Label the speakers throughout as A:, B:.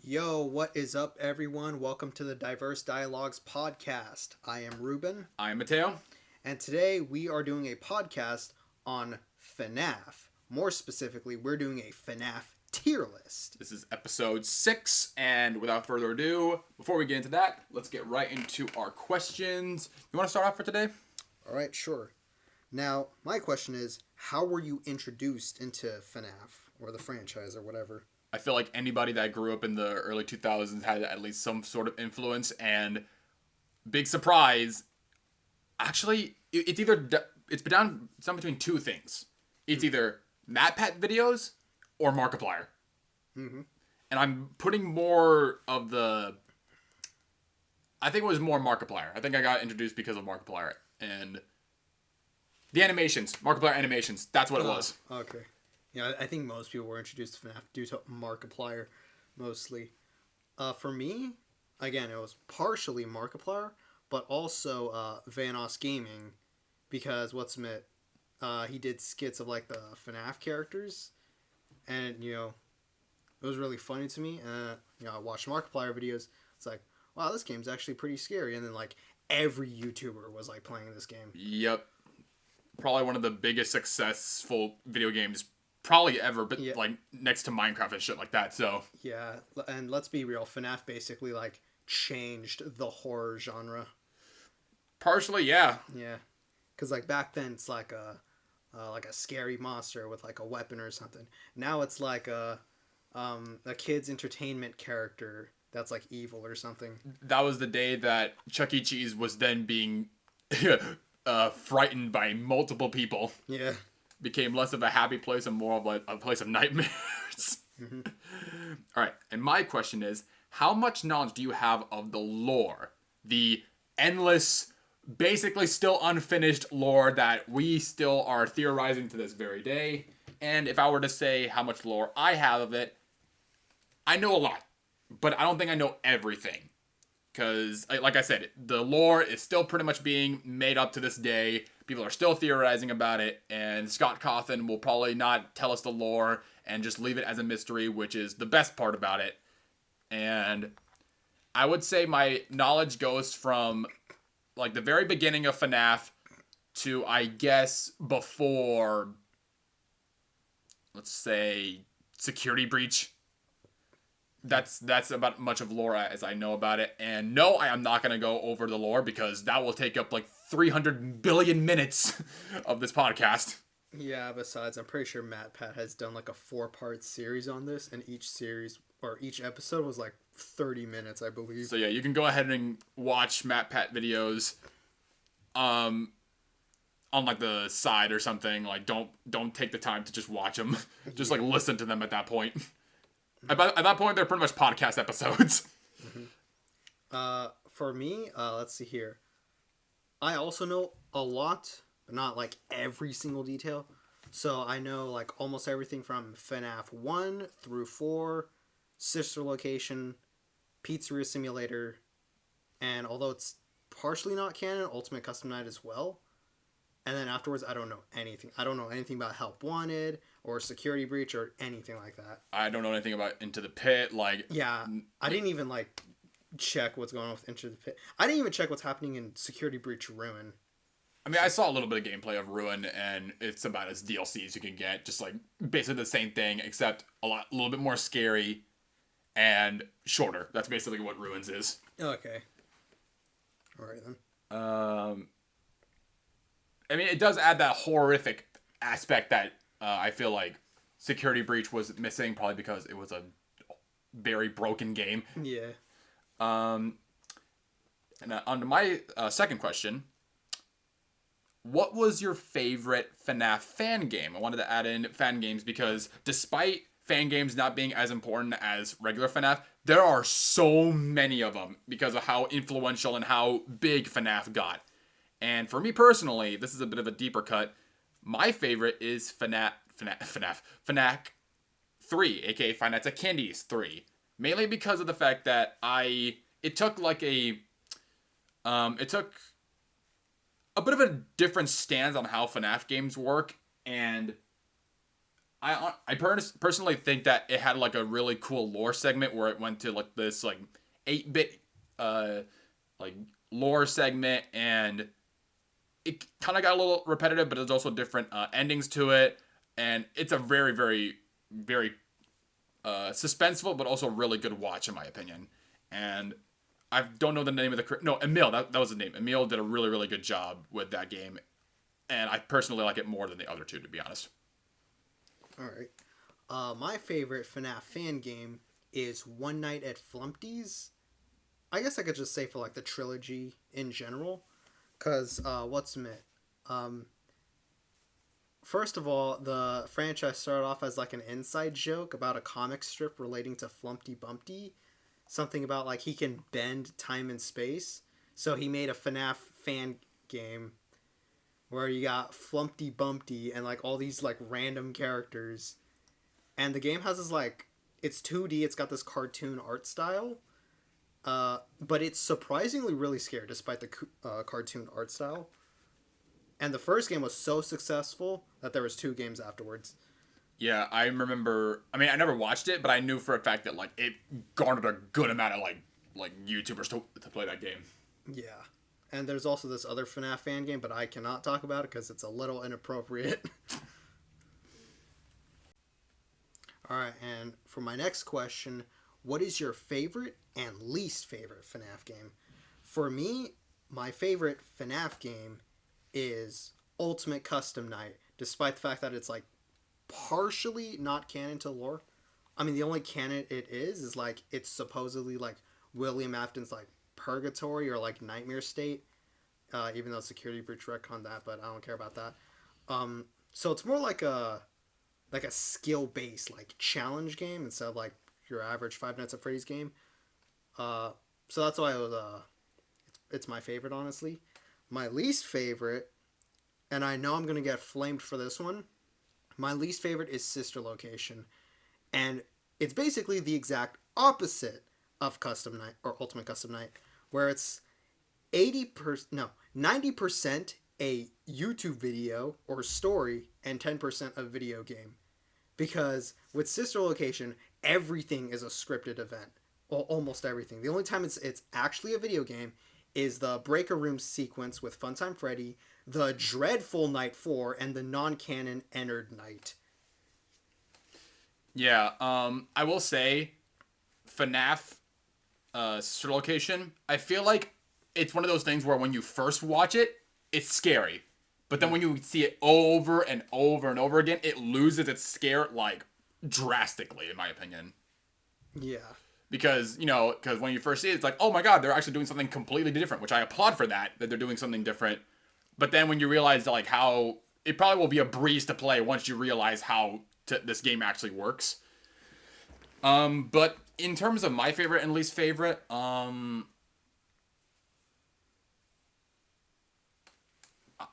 A: Yo, what is up, everyone? Welcome to the Diverse Dialogues podcast. I am Ruben,
B: I'm Mateo.
A: and today we are doing a podcast on FNAF. More specifically, we're doing a FNAF tier list.
B: This is episode 6, and without further ado, before we get into that, let's get right into our questions. You want to start off for today?
A: All right, sure. Now, my question is, how were you introduced into FNAF, or the franchise, or whatever?
B: I feel like anybody that grew up in the early 2000s had at least some sort of influence, and big surprise, actually, it's been between two things. It's either MatPat videos or Markiplier.
A: Mm-hmm.
B: And I'm putting more of I think it was more Markiplier. I think I got introduced because of Markiplier. And the animations, Markiplier animations, that's what it was.
A: Okay. Yeah, I think most people were introduced to FNAF due to Markiplier, mostly. For me, again, it was partially Markiplier, but also Vanoss Gaming, because he did skits of like the FNAF characters, and it was really funny to me. I watched Markiplier videos. It's like, wow, this game's actually pretty scary, and then like every YouTuber was like playing this game.
B: Yep. Probably one of the biggest successful video games probably ever, but
A: Yeah.
B: like next to Minecraft and shit like that. So
A: Yeah, and let's be real, FNAF basically like changed the horror genre.
B: partially, yeah.
A: Yeah, because like back then it's like a scary monster with like a weapon or something. Now it's like a kid's entertainment character that's like evil or something.
B: That was the day that Chuck E. Cheese was then being frightened by multiple people.
A: Yeah.
B: Became less of a happy place and more of a place of nightmares.
A: Mm-hmm.
B: All right, and my question is, how much knowledge do you have of the lore? The endless, basically still unfinished lore that we still are theorizing to this very day. And if I were to say how much lore I have of it, I know a lot, but I don't think I know everything. Because, like I said, the lore is still pretty much being made up to this day. People are still theorizing about it, and Scott Cawthon will probably not tell us the lore and just leave it as a mystery, which is the best part about it. And I would say my knowledge goes from, like, the very beginning of FNAF to, I guess, before, let's say, Security Breach. That's about much of lore as I know about it. And no, I am not going to go over the lore because that will take up like 300 billion minutes of this podcast.
A: Yeah, besides, I'm pretty sure MatPat has done like a 4-part series on this, and each series or each episode was like 30 minutes, I believe.
B: So yeah, you can go ahead and watch MatPat videos on like the side or something. Like don't take the time to just watch them. Just like listen to them at that point. At that point, they're pretty much podcast episodes.
A: For me, let's see here. I also know a lot, but not like every single detail. So I know like almost everything from FNAF 1 through 4, Sister Location, Pizzeria Simulator, and although it's partially not canon, Ultimate Custom Night as well. And then afterwards, I don't know anything. I don't know anything about Help Wanted or Security Breach or anything like that.
B: I don't know anything about Into the Pit. Like,
A: yeah, I didn't even like check what's going on with Into the Pit. I didn't even check what's happening in Security Breach Ruin.
B: I mean, I saw a little bit of gameplay of Ruin, and it's about as DLC as you can get. Just like basically the same thing, except a little bit more scary and shorter. That's basically what Ruins is.
A: Okay. All right then.
B: I mean, it does add that horrific aspect that I feel like Security Breach was missing, probably because it was a very broken game.
A: Yeah.
B: And on to my second question, what was your favorite FNAF fan game? I wanted to add in fan games because despite fan games not being as important as regular FNAF, there are so many of them because of how influential and how big FNAF got. And for me personally, this is a bit of a deeper cut. My favorite is FNAF 3, aka Five Nights at Candy's 3. Mainly because of the fact that it took a bit of a different stance on how FNAF games work, and personally think that it had like a really cool lore segment where it went to like this like 8-bit like lore segment, and it kind of got a little repetitive, but there's also different endings to it, and it's a very very very suspenseful but also really good watch in my opinion. And I don't know the name of the no Emil, that was the name. Emil did a really really good job with that game, and I personally like it more than the other two, to be honest.
A: All right. My favorite FNAF fan game is One Night at Flumpty's. I guess I could just say for like the trilogy in general, because what's it? Um, First of all, the franchise started off as like an inside joke about a comic strip relating to Flumpty Bumpty, something about like he can bend time and space. So he made a FNAF fan game where you got Flumpty Bumpty and like all these like random characters, and the game has this like it's 2D. It's got this cartoon art style, but it's surprisingly really scary despite the cartoon art style. And the first game was so successful that there was two games afterwards.
B: Yeah, I remember. I mean, I never watched it, but I knew for a fact that like it garnered a good amount of like YouTubers to play that game.
A: Yeah. And there's also this other FNAF fan game, but I cannot talk about it because it's a little inappropriate. All right, and for my next question, what is your favorite and least favorite FNAF game? For me, my favorite FNAF game is Ultimate Custom Night, despite the fact that it's like partially not canon to lore. I mean, the only canon it is like it's supposedly like William Afton's like purgatory or like nightmare state, even though security breach retconned that, but I don't care about that. So it's more like a skill based like challenge game instead of like your average Five Nights at Freddy's game. So that's why it's my favorite, honestly. My least favorite, and I know I'm gonna get flamed for this one. My least favorite is Sister Location, and it's basically the exact opposite of Custom Night or Ultimate Custom Night, where it's 80% no 90% a YouTube video or story and 10% a video game. Because with Sister Location, everything is a scripted event. Well, almost everything. The only time it's actually a video game is the Breaker Room sequence with Funtime Freddy, the dreadful Night 4, and the non-canon Ennard Night.
B: Yeah, I will say, FNAF, Sister Location, I feel like it's one of those things where when you first watch it, it's scary. But then when you see it over and over and over again, it loses its scare, like, drastically, in my opinion.
A: Yeah.
B: Because when you first see it, it's like, oh my god, they're actually doing something completely different, which I applaud for that they're doing something different. But then when you realize, like, how it probably will be a breeze to play once you realize how this game actually works. But in terms of my favorite and least favorite, I'm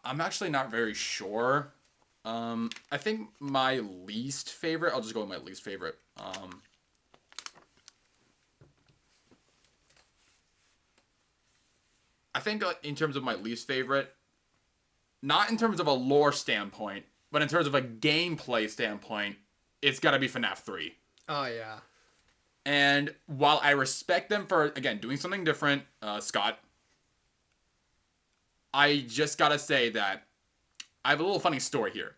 B: actually not very sure. I think my least favorite, I'll just go with my least favorite. I think in terms of my least favorite, not in terms of a lore standpoint, but in terms of a gameplay standpoint, it's got to be FNAF 3.
A: Oh, yeah.
B: And while I respect them for, again, doing something different, Scott, I just got to say that I have a little funny story here.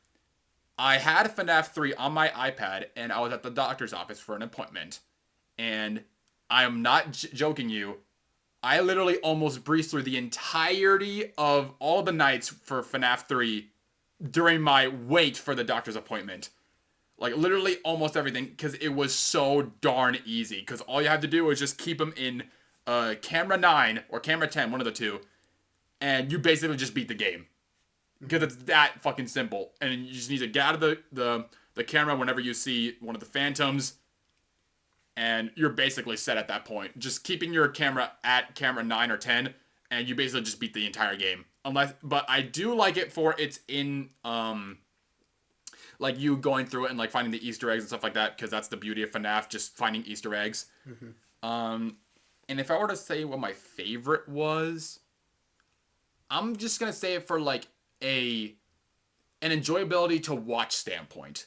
B: I had FNAF 3 on my iPad, and I was at the doctor's office for an appointment. And I am not joking you. I literally almost breezed through the entirety of all the nights for FNAF 3 during my wait for the doctor's appointment. Like, literally almost everything, because it was so darn easy. Because all you have to do is just keep them in camera 9 or camera 10, one of the two, and you basically just beat the game. Because it's that fucking simple. And you just need to get out of the camera whenever you see one of the phantoms, and you're basically set at that point. Just keeping your camera at camera 9 or 10, and you basically just beat the entire game. But I do like it for it's in, like you going through it and like finding the Easter eggs and stuff like that, because that's the beauty of FNAF, just finding Easter eggs. Mm-hmm. And if I were to say what my favorite was, I'm just gonna say it for like an enjoyability to watch standpoint.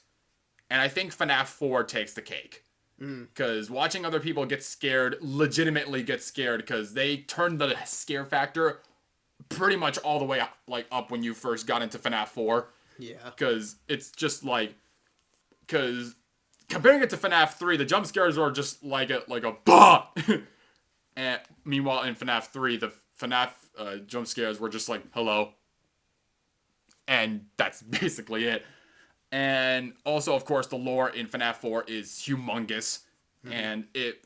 B: And I think FNAF 4 takes the cake. Because watching other people get scared, legitimately get scared, because they turned the scare factor pretty much all the way up, up when you first got into FNAF 4.
A: Yeah.
B: Because it's just because comparing it to FNAF 3, the jump scares are just like a bah! And meanwhile, in FNAF 3, the FNAF jump scares were just like, hello. And that's basically it. And also, of course, the lore in FNAF 4 is humongous. And it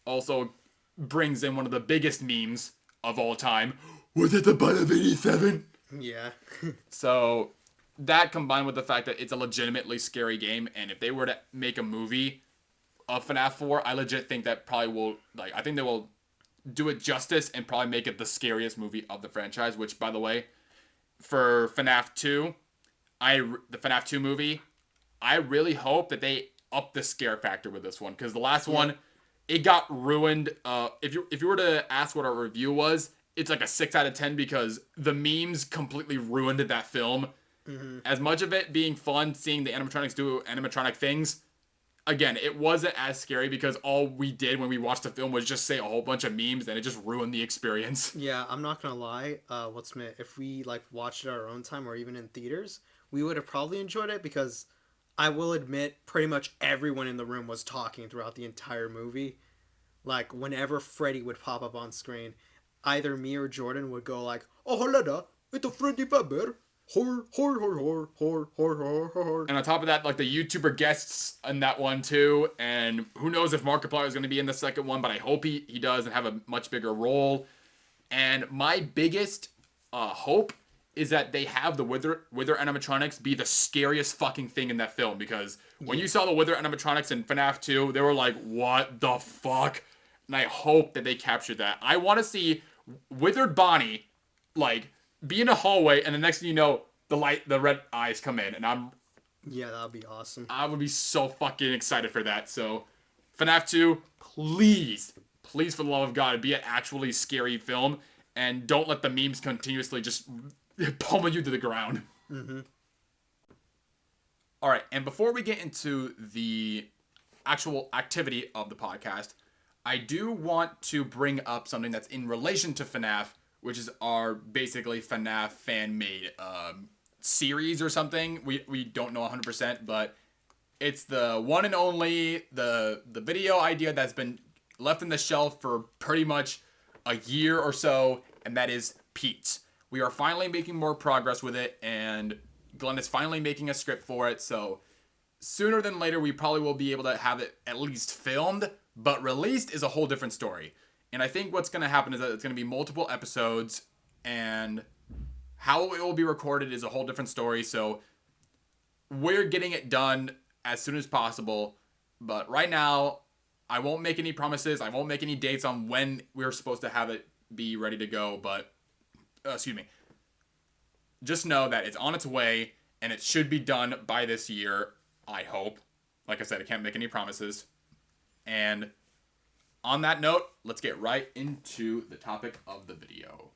B: also brings in one of the biggest memes of all time. Was it the butt of 87?
A: Yeah.
B: So, that combined with the fact that it's a legitimately scary game, and if they were to make a movie of FNAF 4, I legit think that probably will, I think they will do it justice and probably make it the scariest movie of the franchise, which, by the way, for FNAF 2, the FNAF 2 movie, I really hope that they up the scare factor with this one, because the last one, it got ruined. If you were to ask what our review was, it's like a 6 out of 10 because the memes completely ruined that film. As much of it being fun, seeing the animatronics do animatronic things, again, it wasn't as scary because all we did when we watched the film was just say a whole bunch of memes, and it just ruined the experience.
A: Yeah, I'm not gonna lie. If we watched it at our own time or even in theaters, we would have probably enjoyed it because I will admit pretty much everyone in the room was talking throughout the entire movie. Like whenever Freddy would pop up on screen, either me or Jordan would go like, "Oh hola, it's a Freddy Fazbear." Hor, hor, hor, hor, hor, hor, hor, hor.
B: And on top of that, the YouTuber guests in that one too, and who knows if Markiplier is going to be in the second one, but I hope he does and have a much bigger role. And my biggest hope is that they have the Wither animatronics be the scariest fucking thing in that film, because when you saw the Wither animatronics in FNAF 2, they were like, what the fuck? And I hope that they captured that. I want to see Withered Bonnie, be in a hallway, and the next thing you know, the red eyes come in, and
A: yeah, that would be awesome.
B: I would be so fucking excited for that. So, FNAF 2, please, for the love of God, be an actually scary film, and don't let the memes continuously just pummel you to the ground. All right, and before we get into the actual activity of the podcast, I do want to bring up something that's in relation to FNAF, which is our basically FNAF fan-made series or something. We don't know 100%, but it's the one and only, the video idea that's been left in the shelf for pretty much a year or so, and that is Pete's. We are finally making more progress with it, and Glenn is finally making a script for it, so sooner than later we probably will be able to have it at least filmed, but released is a whole different story. And I think what's going to happen is that it's going to be multiple episodes, and how it will be recorded is a whole different story. So we're getting it done as soon as possible. But right now, I won't make any promises. I won't make any dates on when we're supposed to have it be ready to go. But, excuse me. Just know that it's on its way, and it should be done by this year, I hope. Like I said, I can't make any promises. And on that note, let's get right into the topic of the video.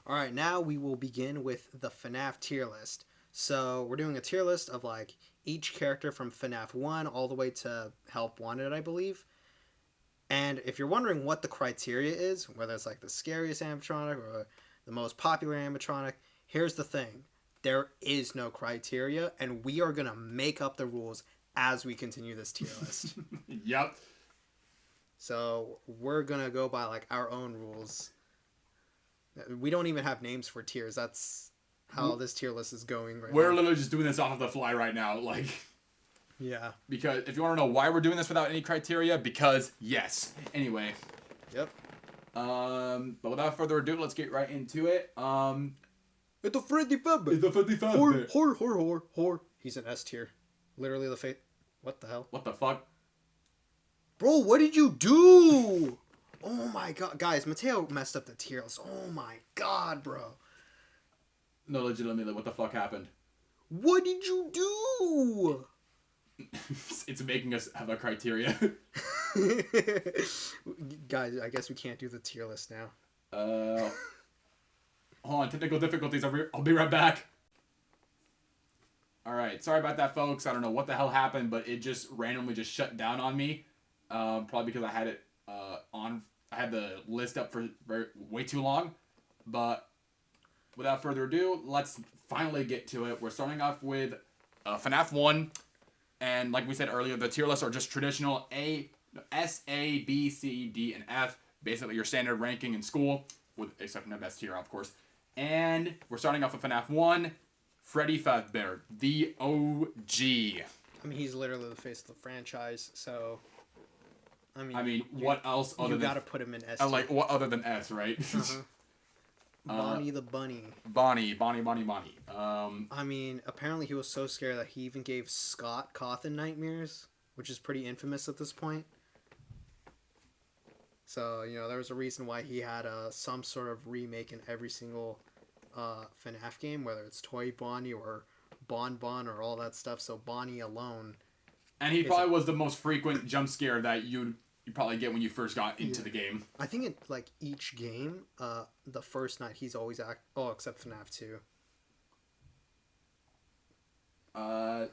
A: Alright, now we will begin with the FNAF tier list. So, we're doing a tier list of each character from FNAF 1 all the way to Help Wanted, I believe. And if you're wondering what the criteria is, whether it's the scariest animatronic or the most popular animatronic, here's the thing. There is no criteria, and we are going to make up the rules as we continue this tier list.
B: Yep.
A: So we're going to go by our own rules. We don't even have names for tiers. That's how this tier list is going right now.
B: We're literally just doing this off of the fly right now.
A: Yeah.
B: Because if you want to know why we're doing this without any criteria, because yes. Anyway.
A: Yep.
B: But without further ado, let's get right into it.
A: It's a Freddy Fazbear.
B: It's a Freddy Fazbear.
A: Hor. He's an S tier. Literally the fate. What the hell?
B: What the fuck?
A: Bro, what did you do? Oh my god. Guys, Mateo messed up the tier list. Oh my god, bro.
B: No, legitimately, what the fuck happened?
A: What did you do?
B: It's making us have a criteria.
A: Guys, I guess we can't do the tier list now.
B: Hold on, technical difficulties. I'll be right back. All right, sorry about that, folks. I don't know what the hell happened, but it just randomly just shut down on me. Probably because I had it on. I had the list up for way too long. But without further ado, let's finally get to it. We're starting off with FNAF 1. And like we said earlier, the tier lists are just traditional S, A, B, C, D, and F. Basically your standard ranking in school, except for the best tier, of course. And we're starting off with FNAF 1, Freddy Fazbear, the OG.
A: I mean, he's literally the face of the franchise, so...
B: What else other than...
A: You gotta put him in S.
B: Like, what other than S, right?
A: Uh-huh. Bonnie the Bunny.
B: Bonnie.
A: I mean, apparently he was so scared that he even gave Scott Cawthon nightmares, which is pretty infamous at this point. So, there was a reason why he had some sort of remake in every single FNAF game, whether it's Toy Bonnie or Bon Bon or all that stuff. So Bonnie alone.
B: And he probably was the most frequent jump scare that you probably get when you first got into the game.
A: I think in each game, the first night he's always except FNAF 2.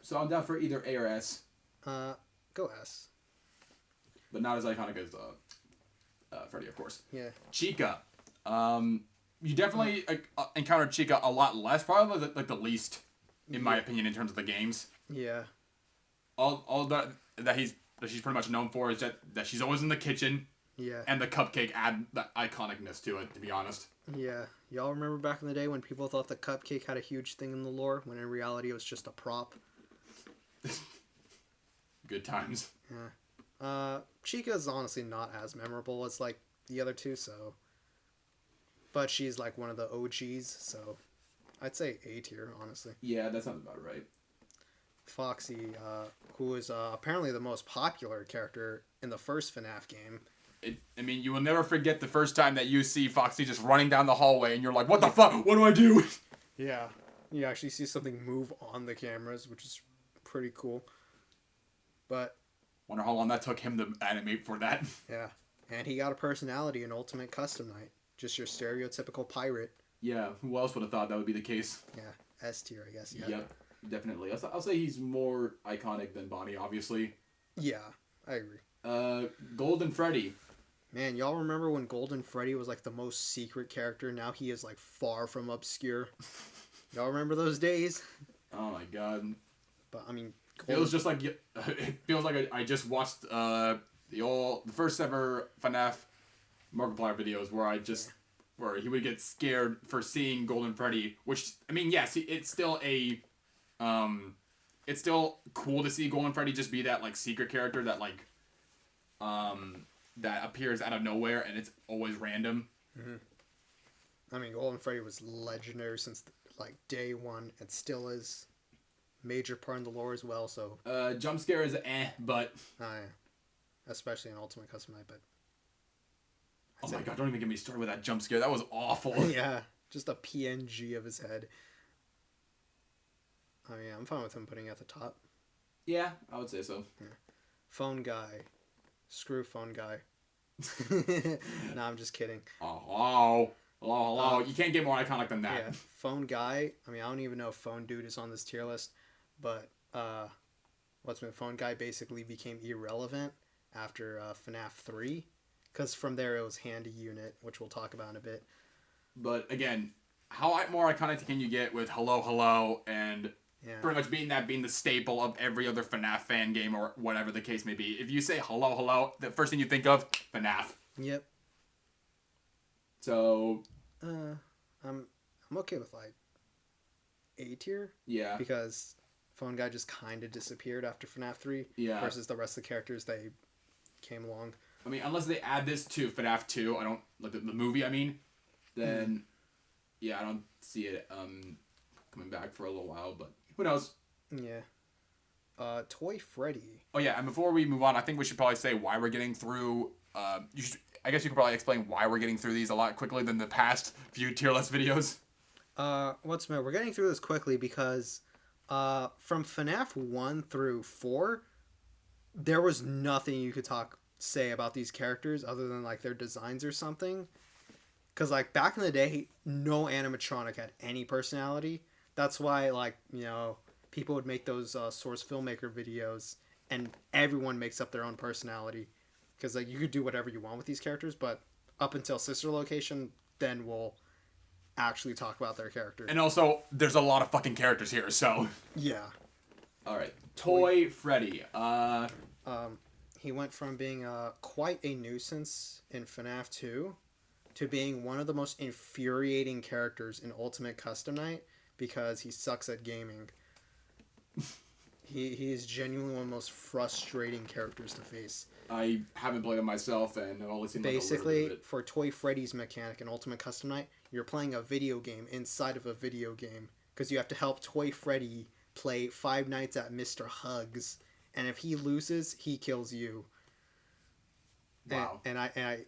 B: So I'm down for either A or S.
A: Go S.
B: But not as iconic as Freddy, of course.
A: Yeah.
B: Chica. You definitely encountered Chica a lot less, probably the least, in my opinion, in terms of the games.
A: Yeah.
B: All that she's pretty much known for is that she's always in the kitchen.
A: Yeah.
B: And the cupcake add the iconicness to it, to be honest.
A: Yeah. Y'all remember back in the day when people thought the cupcake had a huge thing in the lore, when in reality it was just a prop?
B: Good times.
A: Yeah. Chica's honestly not as memorable as the other two, so... But she's one of the OGs, so... I'd say A tier, honestly.
B: Yeah, that sounds about right.
A: Foxy, who is apparently the most popular character in the first FNAF game.
B: You will never forget the first time that you see Foxy just running down the hallway and you're like, what the fuck? What do I do?
A: Yeah. You actually see something move on the cameras, which is pretty cool. But...
B: Wonder how long that took him to animate for that.
A: Yeah. And he got a personality in Ultimate Custom Night. Just your stereotypical pirate.
B: Yeah, who else would have thought that would be the case?
A: Yeah, S tier, I guess. Yeah.
B: Yep, definitely. I'll say he's more iconic than Bonnie, obviously.
A: Yeah, I agree.
B: Golden Freddy.
A: Man, y'all remember when Golden Freddy was the most secret character? Now he is far from obscure. Y'all remember those days?
B: Oh my god.
A: But I mean,
B: it was just it feels like I just watched the first ever FNAF Markiplier videos where he would get scared for seeing Golden Freddy, which yes, it's still it's still cool to see Golden Freddy just be that secret character that that appears out of nowhere and it's always random.
A: Mm-hmm. I mean, Golden Freddy was legendary since day one. It still is. Major part in the lore as well. So
B: jump scare is but
A: yeah. Especially in Ultimate Custom Night, but
B: oh my god, don't even get me started with that jump scare. That was awful.
A: Yeah, just a PNG of his head. I mean, I'm fine with him putting it at the top.
B: Yeah, I would say so.
A: Yeah. Phone guy. Screw phone guy. No, I'm just kidding.
B: Oh, hello. You can't get more iconic than that.
A: Yeah, phone guy. I mean, I don't even know if phone dude is on this tier list, but phone guy basically became irrelevant after FNAF 3. Because from there it was Handy Unit, which we'll talk about in a bit.
B: But again, how more iconic can you get with Hello Hello and pretty much being the staple of every other FNAF fan game or whatever the case may be. If you say Hello Hello, the first thing you think of, FNAF.
A: Yep.
B: So
A: I'm okay with A tier.
B: Yeah.
A: Because phone guy just kind of disappeared after FNAF 3.
B: Yeah.
A: Versus the rest of the characters, they came along.
B: I mean, unless they add this to FNAF 2, I don't the movie. Then I don't see it coming back for a little while. But who knows?
A: Yeah. Toy Freddy.
B: Oh yeah, and before we move on, I think we should probably say why we're getting through. I guess you could probably explain why we're getting through these a lot quickly than the past few tier list videos.
A: What's more, we're getting through this quickly because from FNAF 1 through 4, there was nothing you could say about these characters other than their designs or something. Because back in the day, no animatronic had any personality. That's why people would make those source filmmaker videos, and everyone makes up their own personality, because like you could do whatever you want with these characters, but up until Sister Location, then we'll actually talk about their character.
B: And also, there's a lot of fucking characters here, so.
A: Yeah.
B: All right, Toy Freddy.
A: He went from being quite a nuisance in FNAF 2 to being one of the most infuriating characters in Ultimate Custom Night because he sucks at gaming. He is genuinely one of the most frustrating characters to face.
B: I haven't played it myself, and I've only seen like,
A: Basically,
B: a little bit of it.
A: for Toy Freddy's mechanic in Ultimate Custom Night, you're playing a video game inside of a video game because you have to help Toy Freddy play Five Nights at Mr. Hugs, and if he loses, he kills you.
B: Wow.
A: And I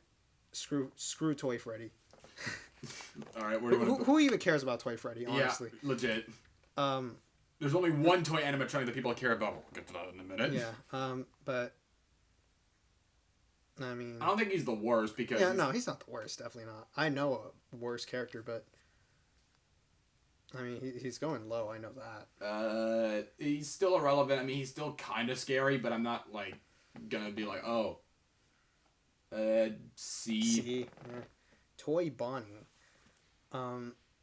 A: screw Toy Freddy.
B: All right, where do you want to
A: Who even cares about Toy Freddy? Honestly,
B: Yeah, legit.
A: Um,
B: There's only one toy animatronic that people care about. We'll get to that in a minute.
A: yeah. But I mean,
B: I don't think he's the worst because
A: yeah, no, he's not the worst. Definitely not. I know a worse character, but I mean, he's going low. I know that.
B: He's still irrelevant. I mean, he's still kind of scary, but I'm not like gonna be like, oh. C.
A: Yeah. Toy Bonnie.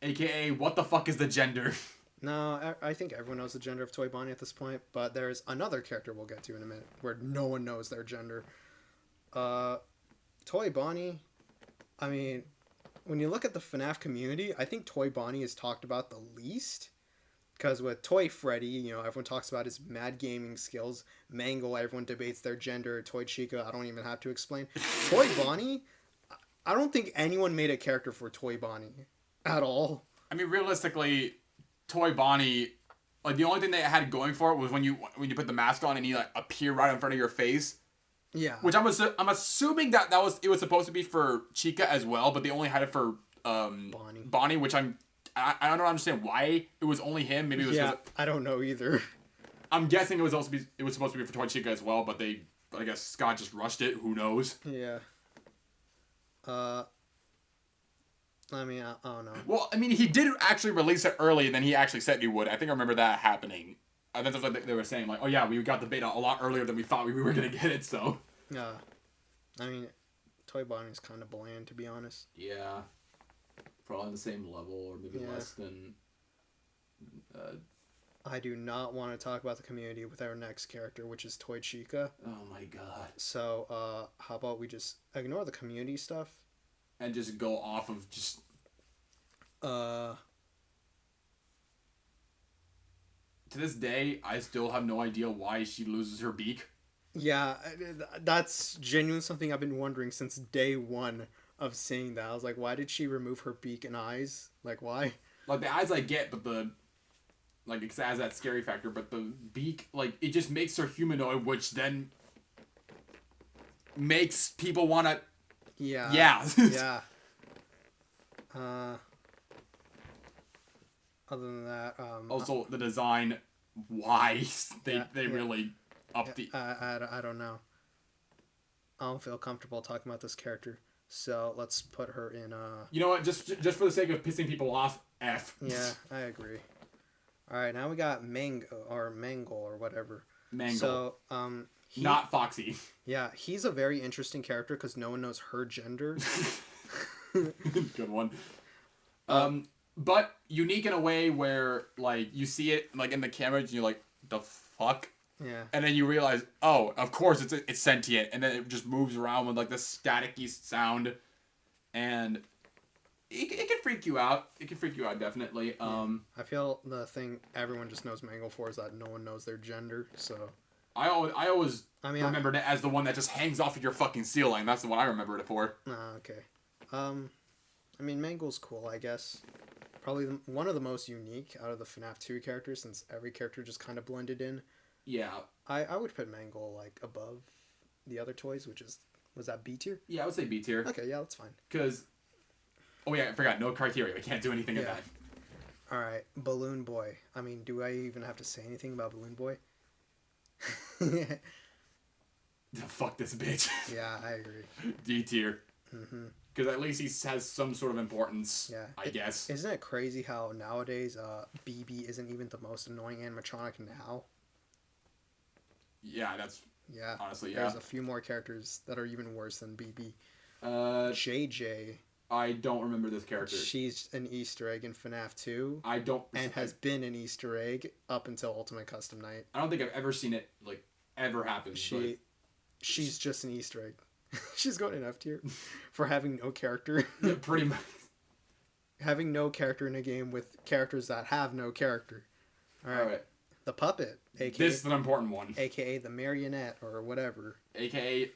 B: AKA, what the fuck is the gender?
A: No, I think everyone knows the gender of Toy Bonnie at this point, but there's another character we'll get to in a minute where no one knows their gender. Toy Bonnie, I mean, when you look at the FNAF community, I think Toy Bonnie is talked about the least. Because with Toy Freddy, you know, everyone talks about his mad gaming skills. Mangle, everyone debates their gender. Toy Chica, I don't even have to explain. Toy Bonnie, I don't think anyone made a character for Toy Bonnie at all.
B: I mean, realistically, Toy Bonnie, like the only thing they had going for it was when you put the mask on and he like appear right in front of your face.
A: Yeah.
B: Which I'm assuming that it was supposed to be for Chica as well, but they only had it for Bonnie, which I don't understand why it was only him. Maybe it was.
A: Yeah, I don't know either.
B: I'm guessing it was supposed to be for Toy Chica as well, but I guess Scott just rushed it. Who knows?
A: Yeah. I mean, I don't know.
B: Well, I mean, he did actually release it earlier than he actually said he would. I think I remember that happening. I think that's what they were saying. Like, oh yeah, we got the beta a lot earlier than we thought we were gonna get it. So.
A: Yeah. I mean, Toy Bonnie's kind of bland, to be honest.
B: Yeah. Probably on the same level, or maybe
A: Yeah.
B: less than.
A: I do not want to talk about the community with our next character, which is Toy Chica.
B: Oh my god.
A: So, how about we just ignore the community stuff?
B: And just go off of just. To this day, I still have no idea why she loses her beak.
A: Yeah, that's genuinely something I've been wondering since day one of seeing that. I was like, why did she remove her beak and eyes? Like, why?
B: Like, the eyes I get, but like, it has that scary factor, but the beak, like, it just makes her humanoid, which then makes people want to...
A: Yeah.
B: Yeah.
A: Yeah. Other than that,
B: Also, the design, why they
A: Yeah.
B: really upped the...
A: I don't know. I don't feel comfortable talking about this character, so let's put her in.
B: You know what? Just for the sake of pissing people off, F.
A: Yeah, I agree. All right, now we got Mangle or whatever.
B: Mangle.
A: So,
B: Not Foxy.
A: Yeah, he's a very interesting character because no one knows her gender.
B: Good one. But unique in a way where, like, you see it, like, in the camera and you're like, the fuck?
A: Yeah.
B: And then you realize, oh, of course it's sentient. And then it just moves around with, like, this staticky sound. And it can freak you out. It can freak you out, definitely.
A: I feel the thing everyone just knows Mangle for is that no one knows their gender, so...
B: I always remembered it as the one that just hangs off of your fucking ceiling. That's the one I remembered it for.
A: Okay. I mean, Mangle's cool, I guess. Probably one of the most unique out of the FNAF 2 characters, since every character just kind of blended in.
B: Yeah.
A: I would put Mangle, like, above the other toys, which is... Was that B tier?
B: Yeah, I would say B tier.
A: Okay, yeah, that's fine.
B: Because... Oh, yeah, I forgot. No criteria. We can't do anything in
A: Yeah.
B: that.
A: Alright, Balloon Boy. I mean, do I even have to say anything about Balloon Boy?
B: Fuck this bitch.
A: Yeah, I agree.
B: D tier. because at least he has some sort of importance.
A: Yeah,
B: I guess.
A: Isn't it crazy how nowadays BB isn't even the most annoying animatronic now?
B: Yeah, that's
A: Yeah,
B: honestly yeah.
A: there's a few more characters that are even worse than BB. JJ.
B: I don't remember this character.
A: She's an Easter egg in FNAF 2.
B: I don't.
A: And has been an Easter egg up until Ultimate Custom Night.
B: I don't think I've ever seen it like ever happen.
A: She's just an Easter egg. She's going in F tier for having no character.
B: Yeah, pretty much.
A: Having no character in a game with characters that have no character. All right. The puppet, aka
B: this is an important one.
A: AKA the marionette or whatever.
B: AKA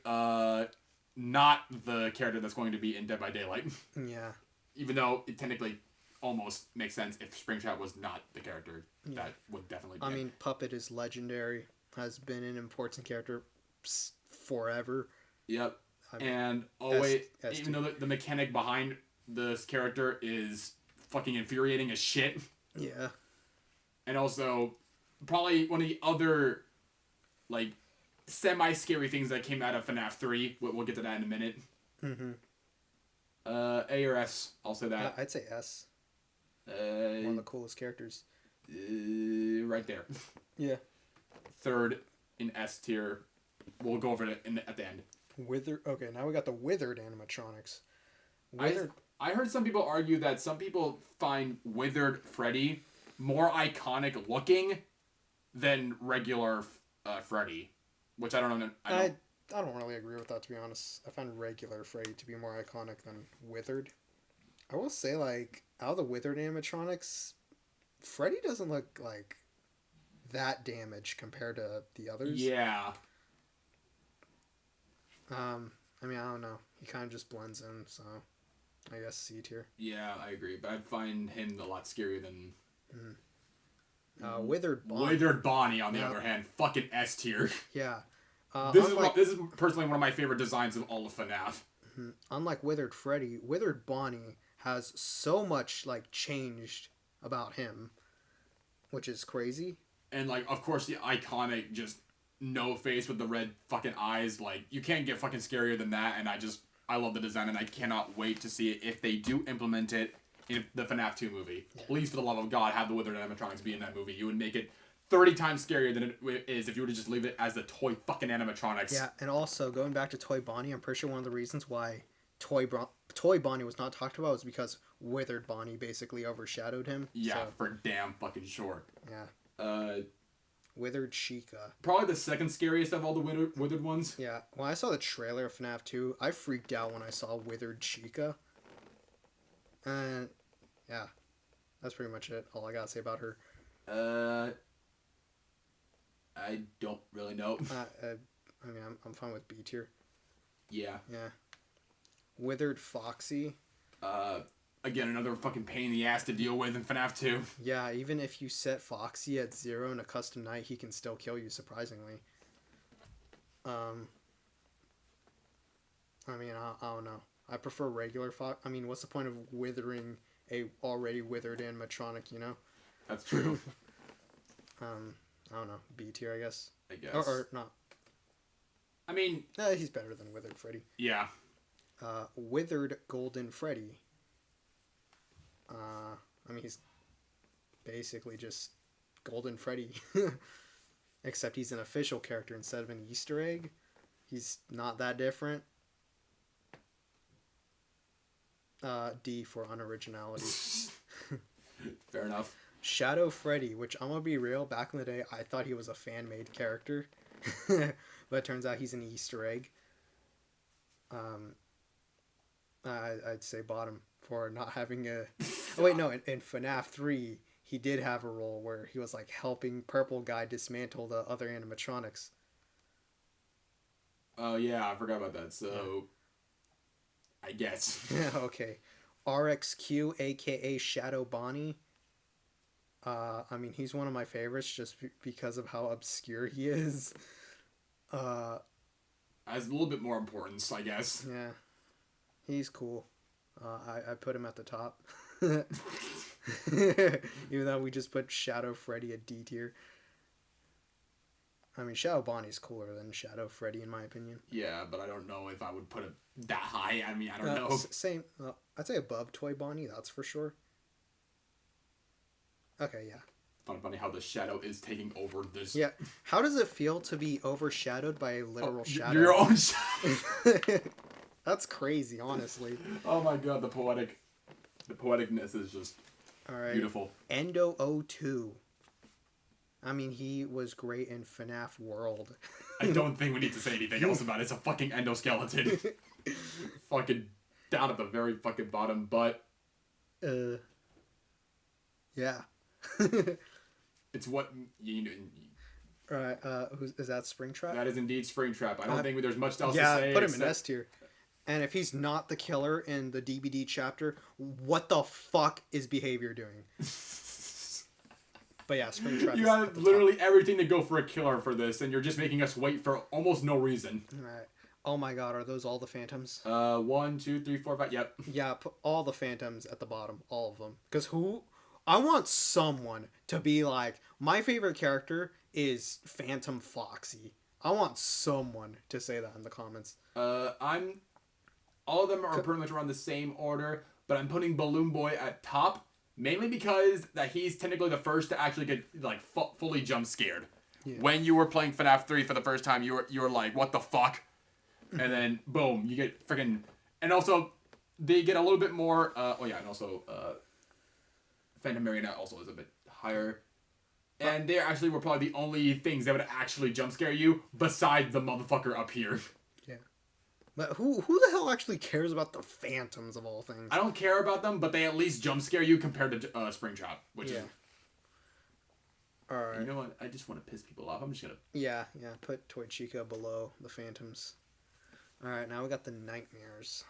B: not the character that's going to be in Dead by Daylight.
A: Yeah.
B: Even though it technically almost makes sense if Springtrap was not the character, that would definitely be.
A: I mean, Puppet is legendary, has been an important character forever.
B: Yep. Even though the mechanic behind this character is fucking infuriating as shit.
A: Yeah.
B: And also, probably one of the other, like, semi-scary things that came out of FNAF 3. We'll get to that in a minute.
A: Mm-hmm.
B: A or S, I'll say that.
A: I'd say S. One of the coolest characters.
B: Right there.
A: Yeah.
B: Third in S tier. We'll go over it at the end.
A: Okay, now we got the withered animatronics. Withered.
B: I heard some people argue that some people find Withered Freddy more iconic looking than regular Freddy, which I don't know.
A: I don't really agree with that, to be honest. I find regular Freddy to be more iconic than Withered. I will say, like, out of the Withered animatronics, Freddy doesn't look like that damaged compared to the others.
B: Yeah.
A: I mean, I don't know. He kind of just blends in, so I guess C tier.
B: Yeah, I agree, but I'd find him a lot scarier than
A: Withered Bonnie.
B: Withered Bonnie, on the other hand, fucking S tier.
A: Yeah.
B: This is personally one of my favorite designs of all of FNAF.
A: Unlike Withered Freddy, Withered Bonnie has so much, like, changed about him, which is crazy.
B: And, like, of course, the iconic just no face with the red fucking eyes. Like, you can't get fucking scarier than that, and I love the design, and I cannot wait to see it if they do implement it in the FNAF 2 movie. Yeah. Please, for the love of God, have the Withered animatronics be in that movie. You would make it 30 times scarier than it is if you were to just leave it as the toy fucking animatronics.
A: Yeah, and also, going back to Toy Bonnie, I'm pretty sure one of the reasons why Toy Bonnie was not talked about was because Withered Bonnie basically overshadowed him.
B: Yeah, so. For damn fucking sure.
A: Yeah. Withered Chica.
B: Probably the second scariest of all the withered ones.
A: Yeah. When I saw the trailer of FNAF 2, I freaked out when I saw Withered Chica. And, yeah. That's pretty much it. All I gotta say about her.
B: I don't really know.
A: I mean, I'm fine with B tier.
B: Yeah.
A: Yeah. Withered Foxy.
B: Again, another fucking pain in the ass to deal with in FNAF 2.
A: Yeah, even if you set Foxy at 0 in a custom night, he can still kill you, surprisingly. I mean, I don't know. I prefer regular Fox. I mean, what's the point of withering a already withered animatronic, you know?
B: That's true.
A: I don't know. B tier, I guess.
B: I guess.
A: Or not.
B: I mean...
A: he's better than Withered Freddy.
B: Yeah.
A: Withered Golden Freddy. I mean, he's basically just Golden Freddy. Except he's an official character instead of an Easter egg. He's not that different. D for unoriginality.
B: Fair enough.
A: Shadow Freddy, which I'm gonna be real, back in the day, I thought he was a fan-made character. But it turns out he's an Easter egg. I'd say bottom for not having a... Oh, wait, no, in FNAF 3, he did have a role where he was, like, helping Purple Guy dismantle the other animatronics.
B: Oh, yeah, I forgot about that, so... I guess.
A: Yeah, okay. RXQ, a.k.a. Shadow Bonnie. I mean, he's one of my favorites just because of how obscure he is.
B: Has a little bit more importance, I guess.
A: Yeah. He's cool. I put him at the top. Even though we just put Shadow Freddy at D tier. I mean, Shadow Bonnie's cooler than Shadow Freddy, in my opinion.
B: Yeah, but I don't know if I would put it that high. I mean, I don't know.
A: Same. I'd say above Toy Bonnie, that's for sure. Okay, yeah.
B: Funny how the shadow is taking over this.
A: Yeah. How does it feel to be overshadowed by a literal shadow?
B: Your own shadow.
A: That's crazy, honestly.
B: Oh my god, the poeticness is just beautiful.
A: Endo 02. I mean, he was great in FNAF World.
B: I don't think we need to say anything else about it. It's a fucking endoskeleton. Fucking down at the very fucking bottom, but...
A: Yeah.
B: It's what...
A: Alright, is that Springtrap?
B: That is indeed Springtrap. I don't think there's much else to say.
A: Yeah, put him in S tier. And if he's not the killer in the DBD chapter, what the fuck is Behavior doing? But yeah, Springtrap.
B: You have literally everything to go for a killer for this, and you're just making us wait for almost no reason.
A: Alright. Oh my god, are those all the phantoms?
B: 1, 2, 3, 4, 5. Yep.
A: Yeah, put all the phantoms at the bottom, all of them. Because I want someone to be like, my favorite character is Phantom Foxy. I want someone to say that in the comments.
B: All of them are pretty much around the same order, but I'm putting Balloon Boy at top. Mainly because that he's technically the first to actually get like fully jump scared. Yeah. When you were playing FNAF 3 for the first time, you were like, what the fuck? And then boom, you get freaking. And also, they get a little bit more. And also, Phantom Marionette also is a bit higher. And they actually were probably the only things that would actually jump scare you, besides the motherfucker up here.
A: But who the hell actually cares about the phantoms of all things?
B: I don't care about them, but they at least jump scare you compared to Springtrap, which is...
A: Alright.
B: You know what? I just want to piss people off. I'm just gonna...
A: Yeah. Put Toy Chica below the phantoms. Alright, now we got the nightmares.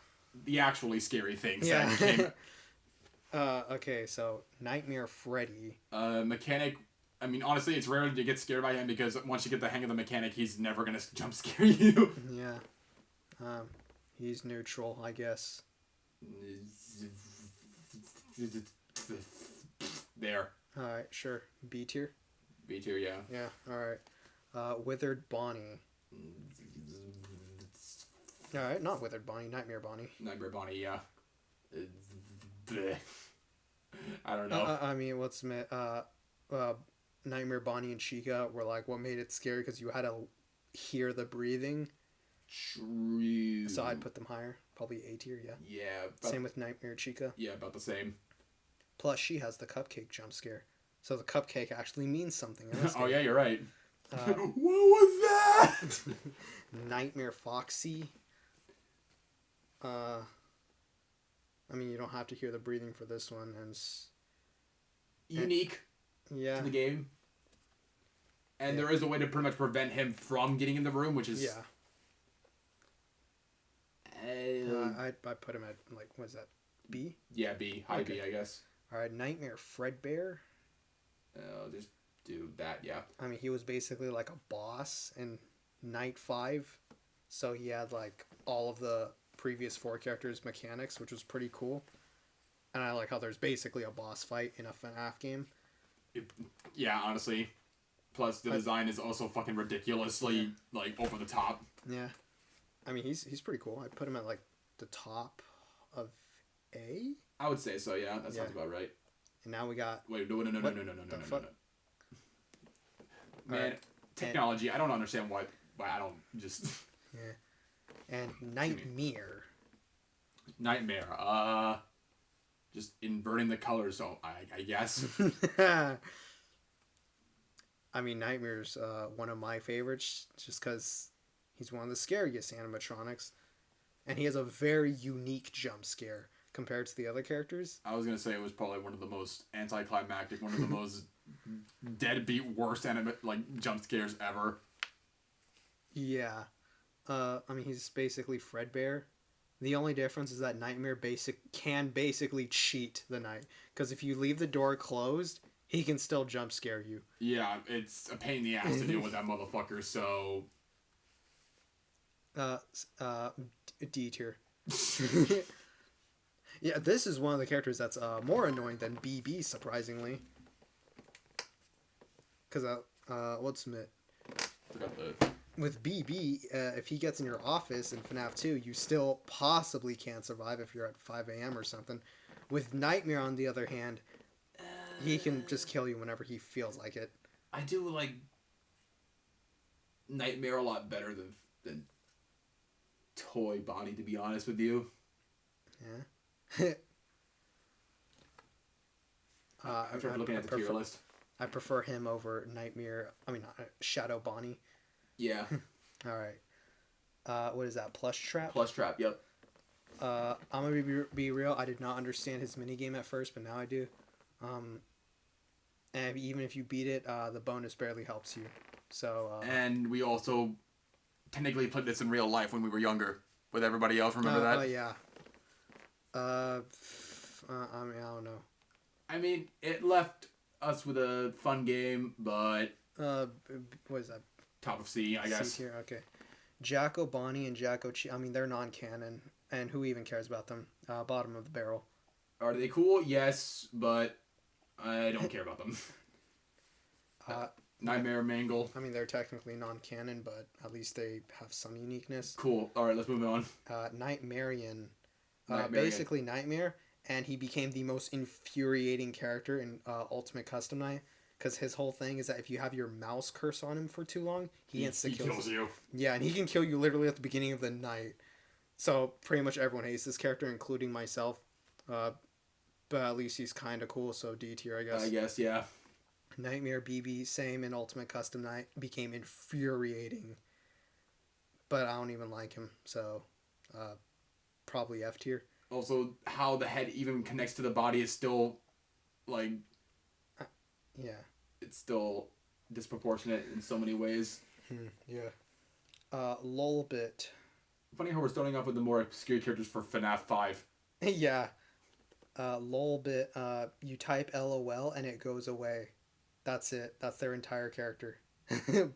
B: The actually scary things.
A: Yeah.
B: That came...
A: Okay, so Nightmare Freddy.
B: Mechanic... I mean, honestly, it's rare to get scared by him because once you get the hang of the mechanic, he's never gonna jump scare you.
A: Yeah. He's neutral, I guess.
B: There.
A: Alright, sure. B tier?
B: B tier, yeah.
A: Yeah, alright. Withered Bonnie. Alright, not Withered Bonnie, Nightmare Bonnie.
B: Nightmare Bonnie, yeah. I don't know.
A: I mean, Nightmare Bonnie and Chica were like what made it scary because you had to hear the breathing.
B: True.
A: So I'd put them higher. Probably A tier, yeah.
B: Yeah.
A: Same with Nightmare Chica.
B: Yeah, about the same.
A: Plus, she has the cupcake jump scare. So the cupcake actually means something.
B: Oh, yeah, you're right. What was that?
A: Nightmare Foxy. I mean, you don't have to hear the breathing for this one. And
B: unique to the game. And there is a way to pretty much prevent him from getting in the room, which is...
A: Yeah. I put him at, like, what is that, B?
B: Yeah, B. High B, I guess.
A: Alright, Nightmare Fredbear.
B: I'll just do that, yeah.
A: I mean, he was basically like a boss in Night 5. So he had, like, all of the previous 4 characters' mechanics, which was pretty cool. And I like how there's basically a boss fight in a FNAF game.
B: Yeah, honestly. Plus, the design is also fucking ridiculously, like, over the top.
A: Yeah. I mean, he's pretty cool. I'd put him at, like, the top of A?
B: I would say so, yeah. That sounds about right.
A: And now we got...
B: Wait, no. Man, technology, I don't understand why I don't just...
A: Yeah. And Nightmare.
B: Nightmare, just inverting the colors, so I guess.
A: I mean, Nightmare's one of my favorites, just because he's one of the scariest animatronics. And he has a very unique jump scare compared to the other characters.
B: I was going to say it was probably one of the most anticlimactic, one of the most deadbeat worst jump scares ever.
A: Yeah. I mean, he's basically Fredbear. The only difference is that Nightmare can basically cheat the night. Because if you leave the door closed, he can still jump scare you.
B: Yeah, it's a pain in the ass to deal with that motherfucker, so...
A: D tier. Yeah, this is one of the characters that's more annoying than BB, surprisingly. Because, let's admit,
B: Forgot the.
A: With BB, if he gets in your office in FNAF 2, you still possibly can't survive if you're at 5 a.m. or something. With Nightmare, on the other hand, he can just kill you whenever he feels like it.
B: I do like Nightmare a lot better than Toy Bonnie, to be honest with you.
A: Yeah.
B: After looking at the tier list.
A: I prefer him over Nightmare. I mean, Shadow Bonnie.
B: Yeah.
A: All right. What is that? Plush Trap?
B: Plush Trap, yep.
A: I'm gonna be real. I did not understand his minigame at first, but now I do. And even if you beat it, the bonus barely helps you. So.
B: And we also technically played this in real life when we were younger with everybody else. Remember that?
A: Oh yeah. I mean, I don't know.
B: I mean, it left us with a fun game, but
A: what is that?
B: top of C, I guess.
A: C tier, okay. Jacko Bonnie and Jacko I mean, they're non-canon, and who even cares about them? Bottom of the barrel.
B: Are they cool? Yes, but I don't care about them. Nightmare Mangle.
A: I mean, they're technically non-canon, but at least they have some uniqueness.
B: Cool. All right, let's move on.
A: Nightmarian. Basically Nightmare, and he became the most infuriating character in Ultimate Custom Night, because his whole thing is that if you have your mouse curse on him for too long, he
B: kills you.
A: Yeah, and he can kill you literally at the beginning of the night. So pretty much everyone hates this character, including myself. But at least he's kind of cool, so D tier, I guess.
B: I guess, yeah.
A: Nightmare BB, same in Ultimate Custom Night, became infuriating. But I don't even like him, so probably F tier.
B: Also, how the head even connects to the body is still, like...
A: Yeah.
B: It's still disproportionate in so many ways.
A: Yeah. Lolbit.
B: Funny how we're starting off with the more obscure characters for FNAF 5.
A: Yeah. Lolbit, you type LOL and it goes away. That's it. That's their entire character.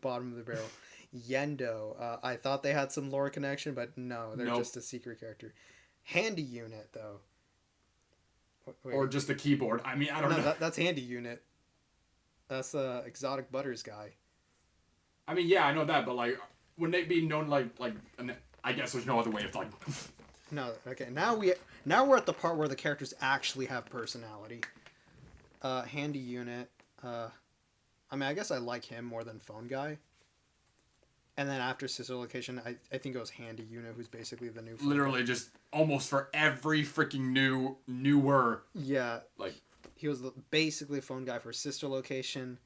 A: Bottom of the barrel. Yendo. I thought they had some lore connection, but no, they're just a secret character. Handy Unit, though.
B: Wait. Or just the keyboard. I mean, I don't know.
A: That's Handy Unit. That's Exotic Butters guy.
B: I mean, yeah, I know that, but like, wouldn't it be known like? I guess there's no other way of like.
A: No, okay. Now we're at the part where the characters actually have personality. Handy Unit. I mean, I guess I like him more than Phone Guy. And then after Sister Location, I think it was Handy Unit, who's basically the new.
B: Literally, guy. Just almost for every freaking newer.
A: Yeah.
B: Like.
A: He was basically Phone Guy for Sister Location,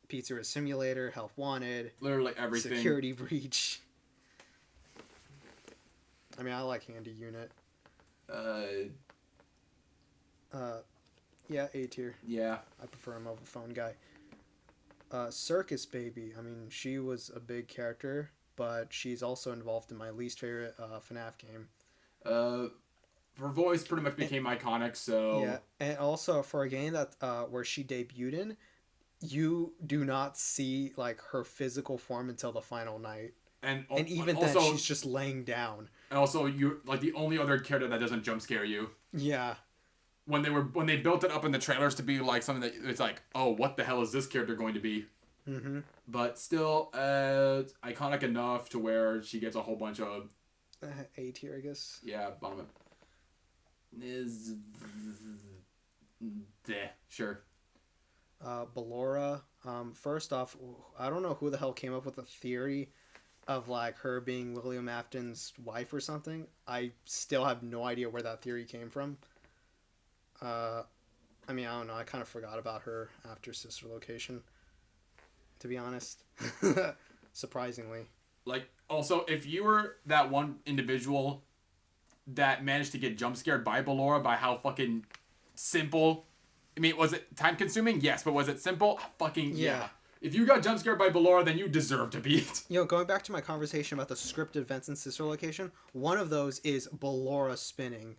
A: Pizzeria Simulator, Help Wanted.
B: Literally everything.
A: Security Breach. I mean, I like Handy Unit. Yeah, A tier.
B: Yeah.
A: I prefer him over Phone Guy. Circus Baby. I mean, she was a big character, but she's also involved in my least favorite FNAF game.
B: Her voice pretty much became iconic, so...
A: Yeah, and also for a game that where she debuted in, you do not see, like, her physical form until the final night. And even then, she's just laying down.
B: And also, you're, like, the only other character that doesn't jump scare you.
A: Yeah.
B: When they built it up in the trailers to be, like, something that it's like, oh, what the hell is this character going to be?
A: Mm-hmm.
B: But still, iconic enough to where she gets a whole bunch of...
A: A tier, I guess.
B: Yeah, bottom of is sure.
A: Ballora. First off, I don't know who the hell came up with the theory of like her being William Afton's wife or something. I still have no idea where that theory came from. I mean, I don't know. I kind of forgot about her after Sister Location, to be honest. Surprisingly.
B: Like, also, if you were that one individual that managed to get jump scared by Ballora by how fucking simple... I mean, was it time consuming? Yes, but was it simple? Fucking yeah. If you got jump scared by Ballora, then you deserve to beat.
A: You know, going back to my conversation about the scripted events in Sister Location, one of those is Ballora spinning.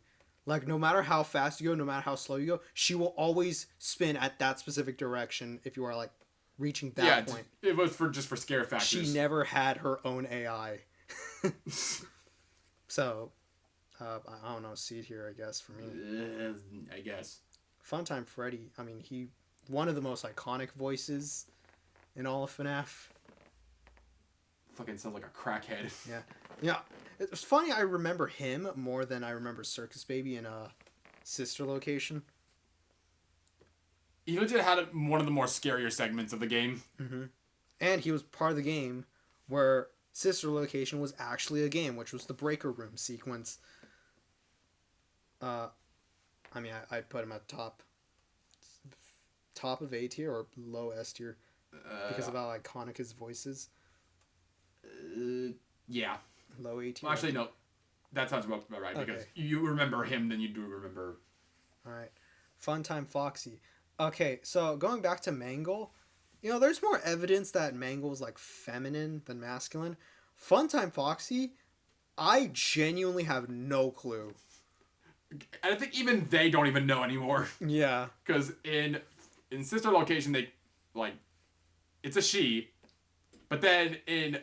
A: Like, no matter how fast you go, no matter how slow you go, she will always spin at that specific direction if you are, like, reaching that point.
B: Yeah, it was just for scare factors.
A: She never had her own AI. So... I don't know, C tier, I guess, for me.
B: I guess.
A: Funtime Freddy, I mean, one of the most iconic voices in all of FNAF.
B: fucking sounds like a crackhead.
A: Yeah. Yeah. It's funny, I remember him more than I remember Circus Baby in Sister Location.
B: He legit had one of the more scarier segments of the game.
A: Mm-hmm. And he was part of the game where Sister Location was actually a game, which was the breaker room sequence. I mean, I'd put him at top of A tier or low S tier because of how iconic his voice is.
B: Yeah.
A: Low A tier.
B: Well, actually, no. That sounds about right, because you remember him, then you do remember...
A: Alright. Funtime Foxy. Okay, so going back to Mangle, you know, there's more evidence that Mangle is, like, feminine than masculine. Funtime Foxy, I genuinely have no clue.
B: And I think even they don't even know anymore.
A: Yeah.
B: Because in Sister Location, they, like, it's a she, but then in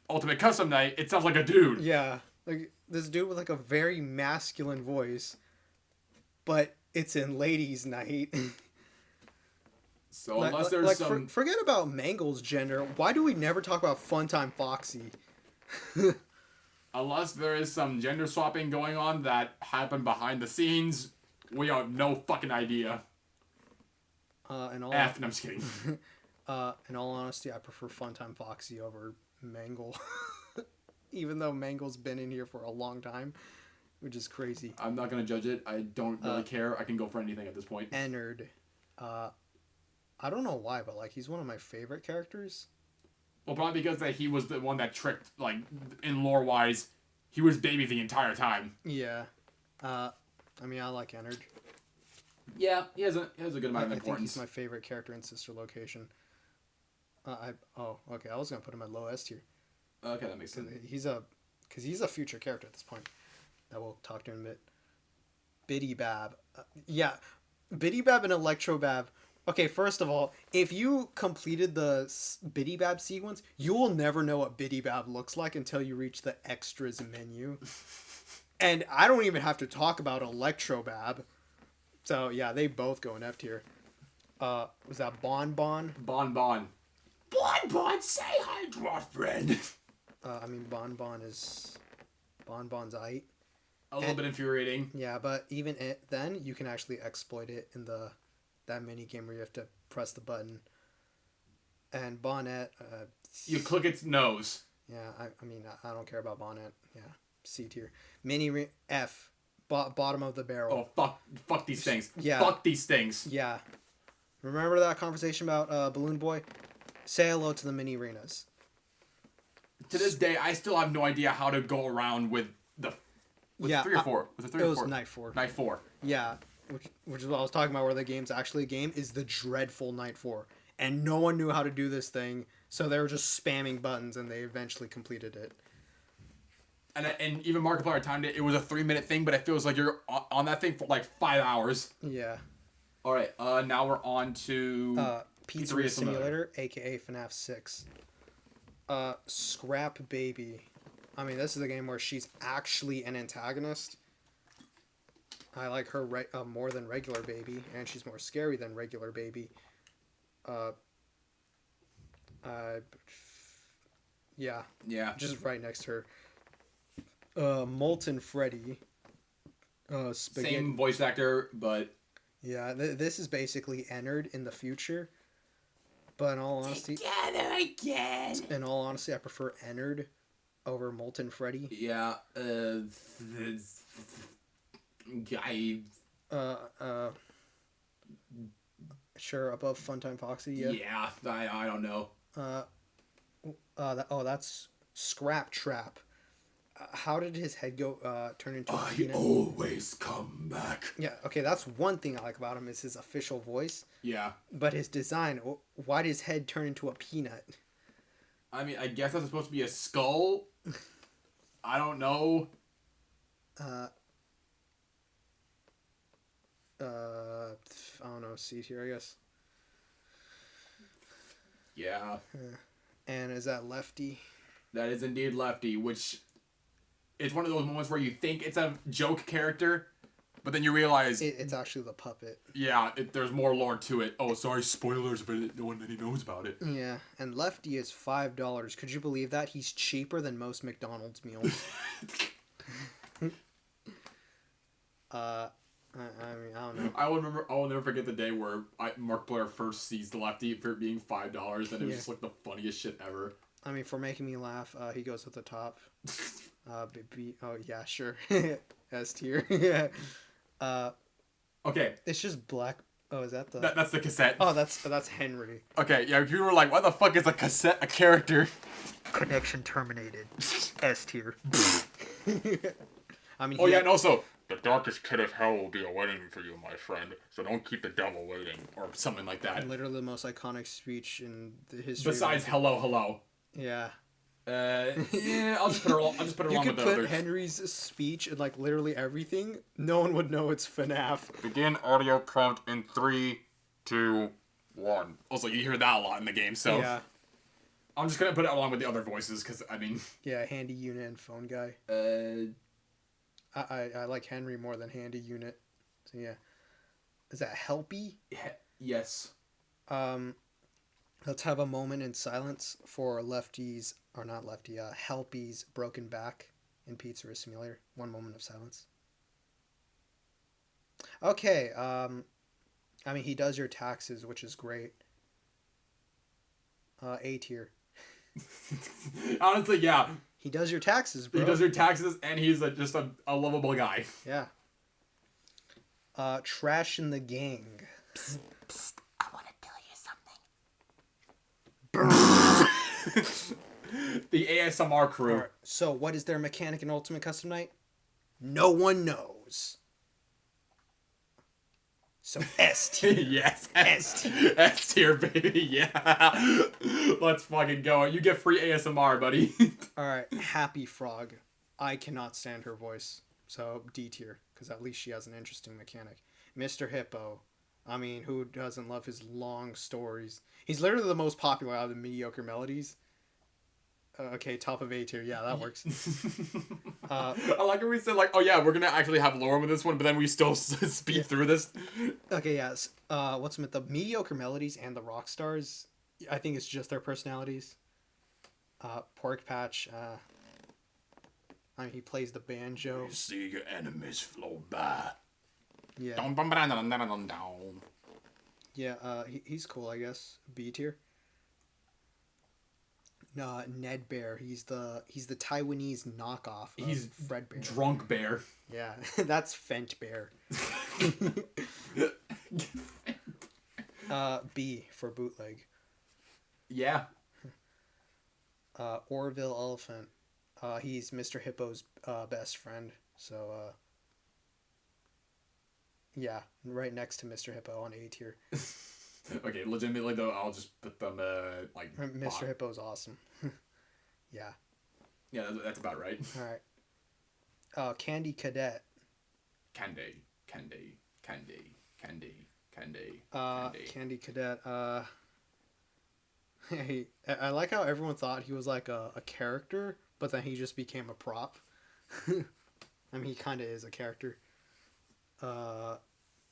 B: Ultimate Custom Night, it sounds like a dude.
A: Yeah. Like, this dude with, like, a very masculine voice, but it's in Ladies' Night.
B: So unless there's some...
A: Forget about Mangle's gender. Why do we never talk about Funtime Foxy?
B: Unless there is some gender swapping going on that happened behind the scenes, we have no fucking idea. I'm just kidding.
A: In all honesty, I prefer Funtime Foxy over Mangle. Even though Mangle's been in here for a long time, which is crazy.
B: I'm not going to judge it. I don't really care. I can go for anything at this point.
A: Ennard. I don't know why, but, like, he's one of my favorite characters.
B: Well, probably because that he was the one that tricked, like, in lore-wise, he was baby the entire time.
A: Yeah. I mean, I like Ennard.
B: Yeah, he has a good amount of importance.
A: I think he's my favorite character in Sister Location. Okay, I was gonna put him at low S tier.
B: Okay, that makes sense.
A: He's a future character at this point. That we'll talk to in a bit. Biddy Bab. Yeah, Biddy Bab and Electro Bab. Okay, first of all, if you completed the Biddy Bab sequence, you will never know what Biddy Bab looks like until you reach the extras menu. And I don't even have to talk about Electro Bab. So, yeah, they both go in F tier. Was that Bon Bon?
B: Bon Bon. Bon Bon, say hi to our friend.
A: I mean, Bon Bon's aight.
B: A little bit infuriating.
A: Yeah, but even then, you can actually exploit it in that mini game where you have to press the button. And Bonnet,
B: you click its nose.
A: Yeah, I mean, I don't care about Bonnet. Yeah, C tier. F, bottom of the barrel.
B: Oh, fuck these things.
A: Yeah.
B: Fuck these things.
A: Yeah. Remember that conversation about Balloon Boy? Say hello to the mini arenas.
B: To this day, I still have no idea how to go around with 3 or 4. Was it 3 or 4?
A: It was Night 4.
B: Night 4.
A: Yeah, which is what I was talking about, where the game's actually a game, is the dreadful Night 4. And no one knew how to do this thing, so they were just spamming buttons, and they eventually completed it.
B: And even Markiplier timed it. It was a 3-minute thing, but it feels like you're on that thing for like 5 hours.
A: Yeah.
B: All right, now we're on to
A: Pizzeria Simulator, aka FNAF 6. Scrap Baby. I mean, this is a game where she's actually an antagonist. I like her more than regular Baby, and she's more scary than regular Baby. Yeah.
B: Yeah.
A: Just right next to her. Molten Freddy. Spaghetti.
B: Same voice actor, but...
A: Yeah, this is basically Ennard in the future. But in all honesty...
B: Together again!
A: In all honesty, I prefer Ennard over Molten Freddy.
B: Yeah,
A: Sure, above Funtime Foxy, yeah.
B: Yeah, I don't know.
A: That's Scrap Trap. How did his head go turn into a peanut?
B: I always come back.
A: Yeah, okay, that's one thing I like about him is his official voice.
B: Yeah.
A: But his design, why did his head turn into a peanut?
B: I mean, I guess that's supposed to be a skull. I don't know.
A: I don't know, C tier, I guess.
B: Yeah.
A: And is that Lefty?
B: That is indeed Lefty, which... It's one of those moments where you think it's a joke character, But then you realize,
A: It's actually the puppet.
B: yeah, there's more lore to it. Oh, sorry, spoilers, but no one really knows about it.
A: Yeah, and Lefty is $5. Could you believe that? He's cheaper than most McDonald's meals. I mean, I don't know.
B: I will never forget the day where Markiplier first sees the Lefty for it being $5, and it was just like the funniest shit ever.
A: I mean, for making me laugh, he goes at the top. Oh yeah, sure. S tier. Yeah.
B: Okay.
A: It's just black. Oh, is that the?
B: That's the cassette.
A: Oh, that's Henry.
B: Okay, yeah. If you were like, "Why the fuck is a cassette a character?"
A: Connection terminated. S tier. I mean.
B: Oh yeah, and also, the darkest pit of hell will be awaiting for you, my friend. So don't keep the devil waiting, or something like that.
A: Literally the most iconic speech in the history.
B: Besides, hello, hello.
A: Yeah.
B: Yeah, I'll just put it
A: You
B: along
A: could
B: with the
A: put
B: others.
A: Henry's speech in like literally everything. No one would know it's FNAF.
B: Begin audio prompt in 3, 2, 1. Also, you hear that a lot in the game, so
A: Yeah.
B: I'm just gonna put it along with the other voices, because I mean,
A: Yeah, handy unit and phone guy. I like Henry more than handy unit. So yeah. Is that Helpy?
B: yes.
A: Let's have a moment in silence for Lefty's, or not Lefty, Helpy's broken back in Pizzeria Simulator. 1 moment of silence. Okay, I mean, he does your taxes, which is great. A tier.
B: Honestly, yeah.
A: He does your taxes, bro.
B: He does your taxes, and he's just a lovable guy.
A: Yeah. Trash in the gang.
C: Psst, I want to tell you something.
B: The ASMR crew.
A: Alright, so what is their mechanic in Ultimate Custom Night? No one knows. So S tier.
B: Yes.
A: S tier.
B: S tier, baby. Yeah. Let's fucking go. You get free ASMR, buddy.
A: Alright, Happy Frog. I cannot stand her voice. So D tier, because at least she has an interesting mechanic. Mr. Hippo. I mean, who doesn't love his long stories? He's literally the most popular out of the mediocre melodies. Okay, top of A tier. Yeah, that works.
B: I like how we said, like, oh yeah, we're gonna actually have lore with this one, but then we still speed through this.
A: Okay, yes. What's with the mediocre melodies and the rock stars? I think it's just their personalities. Pork Patch. I mean, he plays the banjo.
B: See your enemies flow by.
A: Yeah.
B: Dum, bum, ba, dum, dum, dum, dum.
A: Yeah. He's cool, I guess. B tier. Ned Bear. He's the Taiwanese knockoff.
B: He's
A: of Fred Bear.
B: Drunk bear.
A: Yeah, that's Fent Bear. B for bootleg.
B: Yeah.
A: Orville Elephant. He's Mr. Hippo's best friend. So yeah, right next to Mr. Hippo on A tier.
B: Okay, legitimately though, I'll just put them like.
A: Mr. Hippo's awesome. Yeah.
B: Yeah, that's about right.
A: All right. Candy Cadet.
B: Candy.
A: Candy Cadet. Hey, I like how everyone thought he was like a character, but then he just became a prop. I mean, he kind of is a character.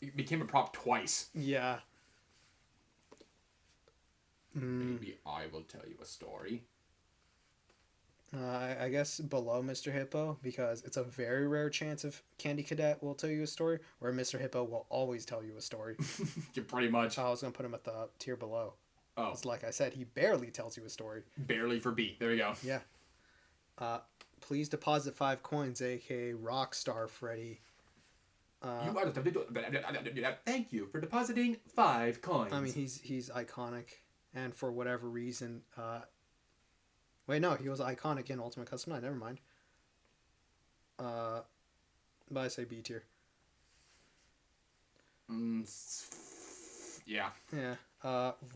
B: He became a prop twice.
A: Yeah.
B: Maybe I will tell you a story.
A: I guess below Mr. Hippo, because it's a very rare chance if Candy Cadet will tell you a story, where Mr. Hippo will always tell you a story.
B: Yeah, pretty much.
A: I was going to put him at the tier below.
B: Oh.
A: It's like I said, he barely tells you a story.
B: Barely for B. There we go.
A: Yeah. Please deposit 5 coins, aka Rockstar Freddy.
B: Thank you for depositing 5 coins.
A: I mean, he's iconic, and for whatever reason, wait, no, he was iconic in Ultimate Custom Night. Never mind. But I say B tier.
B: Yeah.
A: Yeah.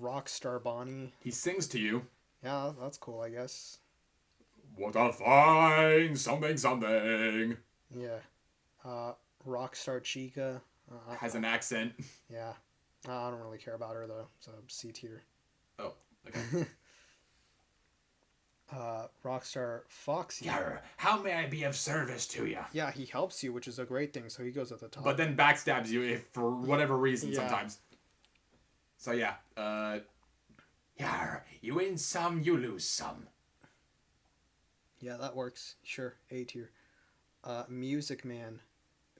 A: Rockstar Bonnie.
B: He sings to you.
A: Yeah, that's cool, I guess.
B: What a fine something.
A: Yeah. Rockstar Chica.
B: Has an accent.
A: Yeah. I don't really care about her, though, so C tier.
B: Oh, okay.
A: Rockstar Foxy.
B: Yarr, how may I be of service to you?
A: Yeah, he helps you, which is a great thing. So he goes at the top.
B: But then backstabs you if for whatever reason
A: Yeah.
B: sometimes. So yeah, Yarr, you win some, you lose some.
A: Yeah, that works. Sure, A tier. Music Man,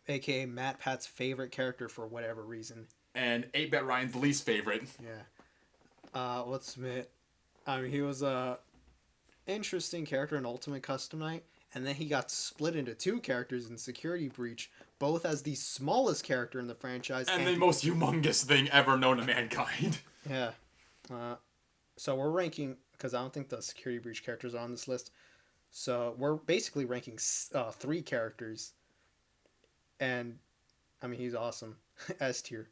A: aka Matt Pat's favorite character for whatever reason.
B: And 8-Bit Ryan's least favorite.
A: Yeah. Let's admit, I mean, he was a interesting character in Ultimate Custom Night, and then he got split into two characters in Security Breach, both as the smallest character in the franchise
B: And the most humongous thing ever known to mankind.
A: Yeah. So we're ranking, because I don't think the Security Breach characters are on this list. So we're basically ranking 3 characters. And, I mean, he's awesome. S tier.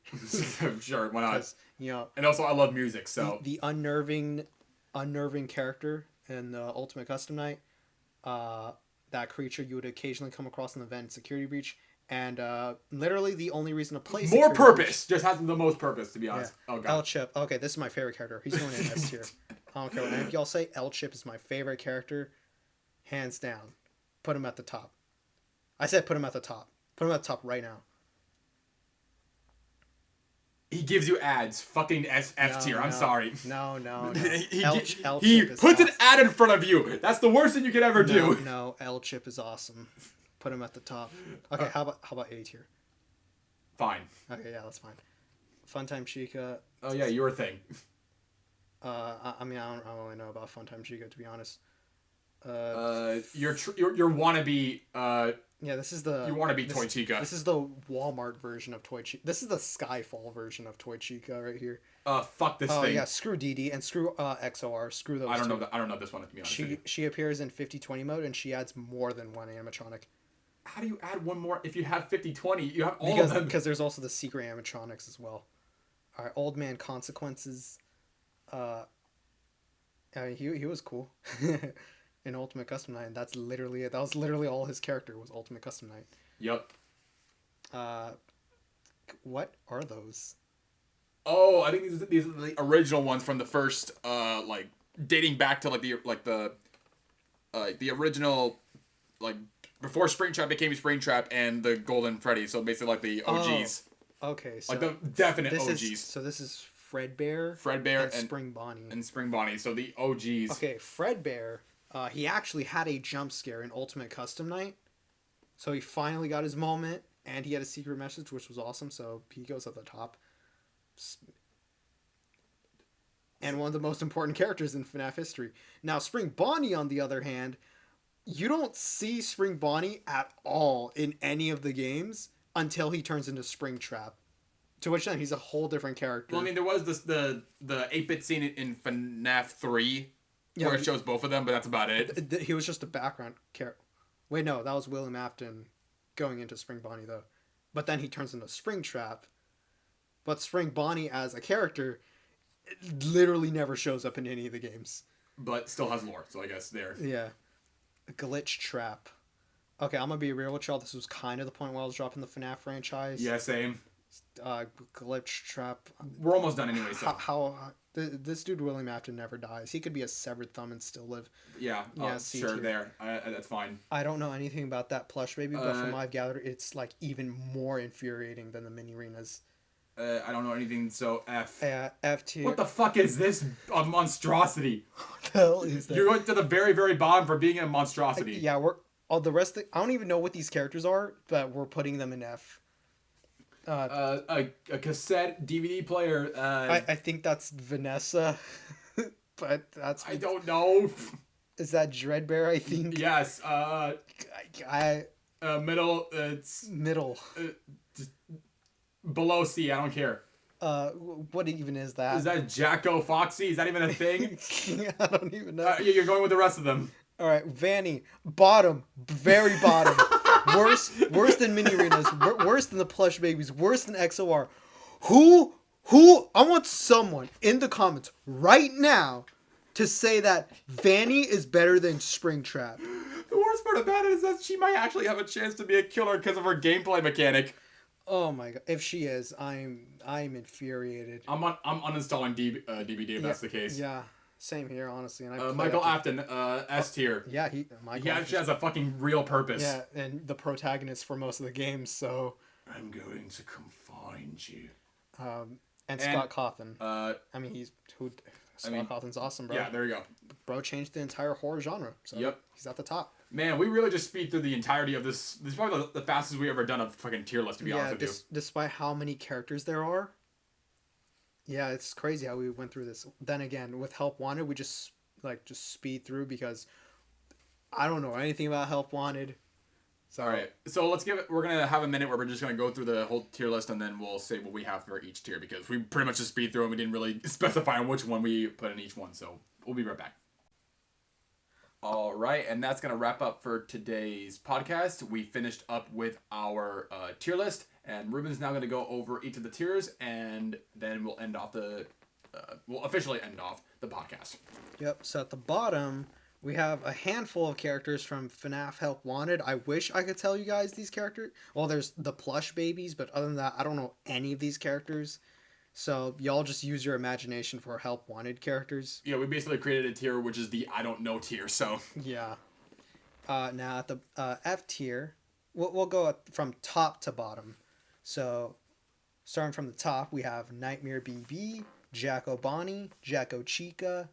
B: Sure, why not?
A: 'Cause, you know,
B: And also, I love music, so.
A: the unnerving character in the Ultimate Custom Night, that creature you would occasionally come across in the event Security Breach, and literally the only reason to play
B: More
A: Security
B: purpose! Just has the most purpose, to be honest.
A: Yeah.
B: Oh,
A: El
B: God.
A: Chip. Okay, this is my favorite character. He's going in S tier. I don't care what any of y'all say. El Chip is my favorite character, hands down. Put him at the top. I said put him at the top. Put him at the top right now.
B: He gives you ads. Fucking F tier. I'm sorry.
A: No.
B: He
A: El
B: puts
A: Chip is awesome.
B: an ad in front of you. That's the worst thing you could ever do.
A: No, El Chip is awesome. Put him at the top. Okay, how about A tier?
B: Fine.
A: Okay, yeah, that's fine. Funtime Chica.
B: Oh yeah, your thing.
A: I mean, I don't really know about Funtime Chica, to be honest.
B: Your wannabe.
A: Yeah, this is the.
B: You wannabe Toy Chica.
A: This is the Walmart version of Toy Chica. This is the Skyfall version of Toy Chica right here.
B: Fuck this
A: Oh
B: thing.
A: yeah, screw DD and screw XOR. Screw those.
B: I don't
A: two.
B: know. I don't know this one, to be honest. with you.
A: She appears in 50/20 mode and she adds more than one animatronic.
B: How do you add one more if you have 50/20? You have all of them.
A: Because there's also the secret animatronics as well. All right, Old Man Consequences. I mean, he was cool in Ultimate Custom Night. And that's literally it. That was literally all his character was Ultimate Custom Night.
B: Yep.
A: What are those?
B: Oh, I think these are the original ones from the first, like dating back to the original, like before Springtrap became Springtrap and the Golden Freddy. So basically, like the OGs,
A: Okay, so
B: like the definite
A: this
B: OGs.
A: This is Fredbear,
B: Fredbear
A: and Spring Bonnie.
B: and Spring Bonnie. So the OGs.
A: Okay, Fredbear, he actually had a jump scare in Ultimate Custom Night. So he finally got his moment, and he had a secret message, which was awesome, so he goes at the top. And one of the most important characters in FNAF history. Now, Spring Bonnie, on the other hand, you don't see Spring Bonnie at all in any of the games until he turns into Springtrap. To which then he's a whole different character.
B: Well, I mean, there was the 8-bit scene in FNAF 3
A: Yeah,
B: where it shows both of them, but that's about it.
A: He was just a background character. Wait, no, that was William Afton going into Spring Bonnie, though. But then he turns into Springtrap. But Spring Bonnie as a character literally never shows up in any of the games.
B: But still has lore, so I guess there.
A: Yeah. Glitch Trap. Okay, I'm gonna be real with y'all. This was kind of the point where I was dropping the FNAF franchise.
B: Yeah, same.
A: Glitch Trap.
B: We're almost done anyway, so.
A: This dude William Afton never dies. He could be a severed thumb and still live.
B: Yeah,
A: C
B: sure,
A: tier.
B: there. That's fine.
A: I don't know anything about that plush baby, but from what I've gathered, it's like even more infuriating than the mini arenas.
B: I don't know anything, so F.
A: F tier.
B: What the fuck is this a monstrosity?
A: What the hell is that?
B: You went to the very, very bottom for being a monstrosity.
A: Yeah, we're all the rest. I don't even know what these characters are, but we're putting them in F.
B: A cassette DVD player.
A: I think that's Vanessa, but that's.
B: I don't know.
A: Is that Dreadbear? I think.
B: Yes.
A: I
B: Middle. It's
A: middle.
B: just below C. I don't care.
A: What even is that?
B: Is that Jacko Foxy? Is that even a thing?
A: I don't even know.
B: You're going with the rest of them.
A: All right, Vanny, bottom, very bottom, worse than mini arenas, worse than the plush babies, worse than XOR. Who? I want someone in the comments right now to say that Vanny is better than Springtrap.
B: The worst part about it is that she might actually have a chance to be a killer because of her gameplay mechanic.
A: Oh my god! If she is, I'm infuriated.
B: I'm uninstalling DVD if that's the case.
A: Yeah, Same here, honestly. And I play
B: Michael
A: up
B: Afton, S tier.
A: yeah, Michael.
B: He actually has a fucking real purpose.
A: yeah, and the protagonist for most of the games. So,
B: I'm going to come find you.
A: and Scott Cawthon.
B: Uh,
A: I mean, Scott
B: mean,
A: Cawthon's awesome, bro.
B: yeah, there you go.
A: Bro changed the entire horror genre. So
B: Yep.
A: he's at the top.
B: Man, we really just speed through the entirety of this. This is probably the fastest we ever done a fucking tier list, to be honest with you.
A: Despite how many characters there are. Yeah, it's crazy how we went through this. Then again, with Help Wanted, we just speed through because I don't know anything about Help Wanted. So,
B: All right, so let's give it. We're gonna have a minute where we're just gonna go through the whole tier list, and then we'll say what we have for each tier because we pretty much just speed through and we didn't really specify on which one we put in each one. So we'll be right back. All right, and that's gonna wrap up for today's podcast. We finished up with our tier list, and Ruben's now gonna go over each of the tiers, and then we'll end off we'll officially end off the podcast.
A: Yep. So at the bottom, we have a handful of characters from FNAF Help Wanted. I wish I could tell you guys these characters. Well, there's the plush babies, but other than that, I don't know any of these characters. So y'all just use your imagination for Help Wanted characters.
B: Yeah, we basically created a tier, which is the I don't know tier. So
A: Yeah. Now at the F tier, we'll go from top to bottom. So starting from the top, we have Nightmare BB, Jacko Bonnie, Jacko Chica.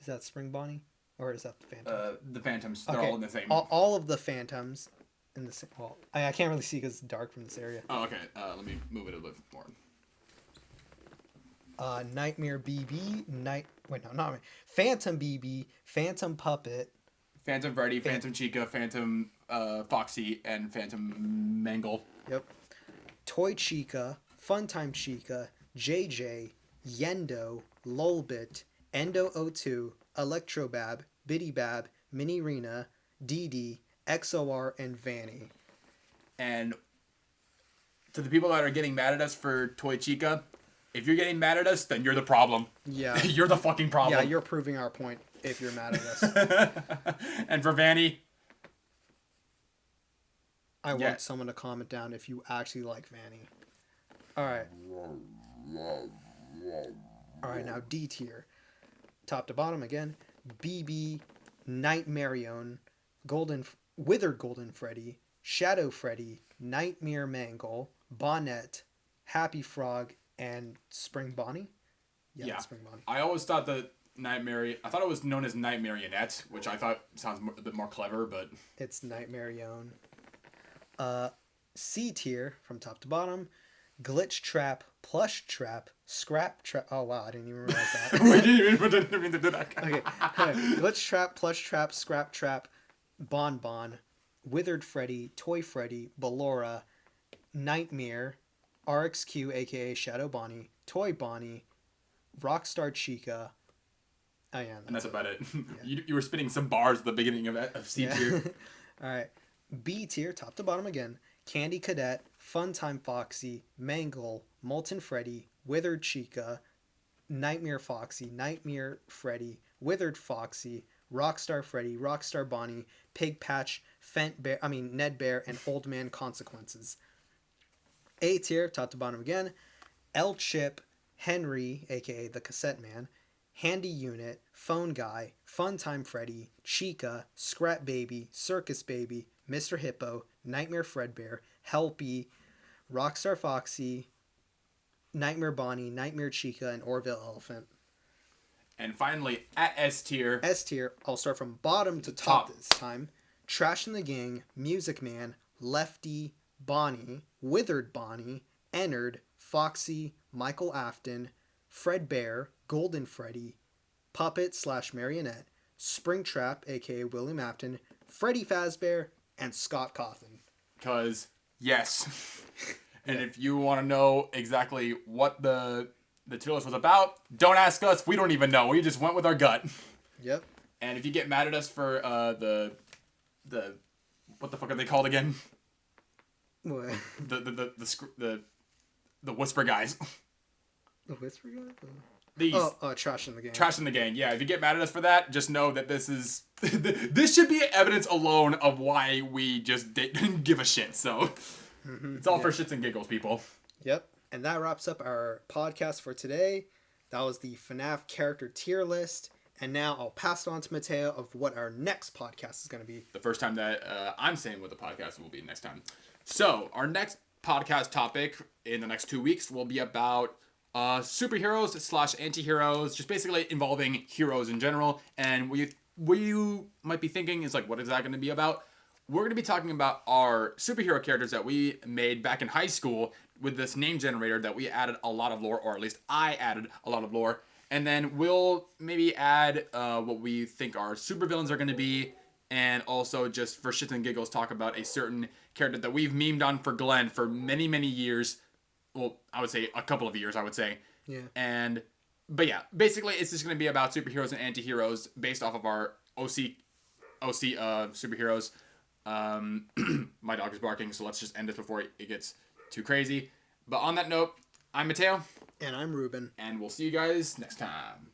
A: Is that Spring Bonnie? Or is that the Phantom?
B: the Phantoms, they're all in the same.
A: All of the Phantoms in the same. Well, I can't really see because it's dark from this area.
B: Oh, okay. Let me move it a bit more.
A: Nightmare BB, Phantom BB, Phantom Puppet,
B: Phantom Freddy, Phantom Chica, Phantom Foxy, and Phantom Mangle.
A: Yep. Toy Chica, Funtime Chica, JJ, Yendo, Lolbit, Endo O2, Electrobab, Biddy Bab, Mini Rena, DD, XOR, and Vanny.
B: And to the people that are getting mad at us for Toy Chica, if you're getting mad at us, then you're the problem.
A: Yeah.
B: You're the fucking problem.
A: Yeah, you're proving our point if you're mad at us.
B: And for Vanny,
A: I want someone to comment down if you actually like Vanny. Alright. Alright, now D tier. Top to bottom again. BB, Nightmarion, Withered Golden Freddy, Shadow Freddy, Nightmare Mangle, Bonnet, Happy Frog, and Spring Bonnie? Yeah. Spring Bonnie.
B: I always thought that I thought it was known as Nightmarionette, which I thought sounds a bit more clever, but...
A: It's Nightmarion. C tier, from top to bottom, Glitch Trap, Plush Trap, Scrap Trap... Oh, wow, I didn't even realize that.
B: We didn't even do that.
A: Okay. Glitch Trap, Plush Trap, Scrap Trap, Bon Bon, Withered Freddy, Toy Freddy, Ballora, Nightmare, RXQ, aka Shadow Bonnie, Toy Bonnie, Rockstar Chica. Oh yeah,
B: And that's about it.
A: Yeah.
B: You were spitting some bars at the beginning of C tier.
A: All right. B tier, top to bottom again. Candy Cadet, Funtime Foxy, Mangle, Molten Freddy, Withered Chica, Nightmare Foxy, Nightmare Freddy, Withered Foxy, Rockstar Freddy, Rockstar Bonnie, Pig Patch, Ned Bear, and Old Man Consequences. A tier, top to bottom again. L Chip, Henry, aka the Cassette Man, Handy Unit, Phone Guy, Funtime Freddy, Chica, Scrap Baby, Circus Baby, Mr. Hippo, Nightmare Fredbear, Helpy, Rockstar Foxy, Nightmare Bonnie, Nightmare Chica, and Orville Elephant.
B: And finally, at S tier.
A: S tier, I'll start from bottom to top this time. Trash in the Gang, Music Man, Lefty, Bonnie, Withered Bonnie, Ennard, Foxy, Michael Afton, Fredbear, Golden Freddy, Puppet / Marionette, Springtrap, aka William Afton, Freddy Fazbear, and Scott Cawthon.
B: Because, yes. And if you want to know exactly what the tier list was about, don't ask us. We don't even know. We just went with our gut.
A: Yep.
B: And if you get mad at us for the what the fuck are they called again?
A: What?
B: The whisper guys.
A: The Whisper Guy?
B: These
A: Trash in the Gang.
B: Trash in the Gang. Yeah, if you get mad at us for that, just know that this is this should be evidence alone of why we just didn't give a shit. So it's all for shits and giggles, people.
A: Yep. And that wraps up our podcast for today. That was the FNAF character tier list. And now I'll pass it on to Mateo of what our next podcast is going to be.
B: The first time that I'm saying what the podcast will be next time. So, our next podcast topic in the next 2 weeks will be about superheroes / anti-heroes, just basically involving heroes in general. And what you might be thinking is like, what is that going to be about? We're going to be talking about our superhero characters that we made back in high school with this name generator that we added a lot of lore, or at least I added a lot of lore. And then we'll maybe add what we think our supervillains are going to be, and also just for shits and giggles talk about a certain character that we've memed on for Glenn for many, many years. Well, I would say a couple of years, I would say.
A: Yeah.
B: But yeah, basically it's just going to be about superheroes and anti-heroes based off of our OC superheroes. My dog is barking, so let's just end it before it gets too crazy. But on that note, I'm Mateo.
A: And I'm Ruben.
B: And we'll see you guys next time.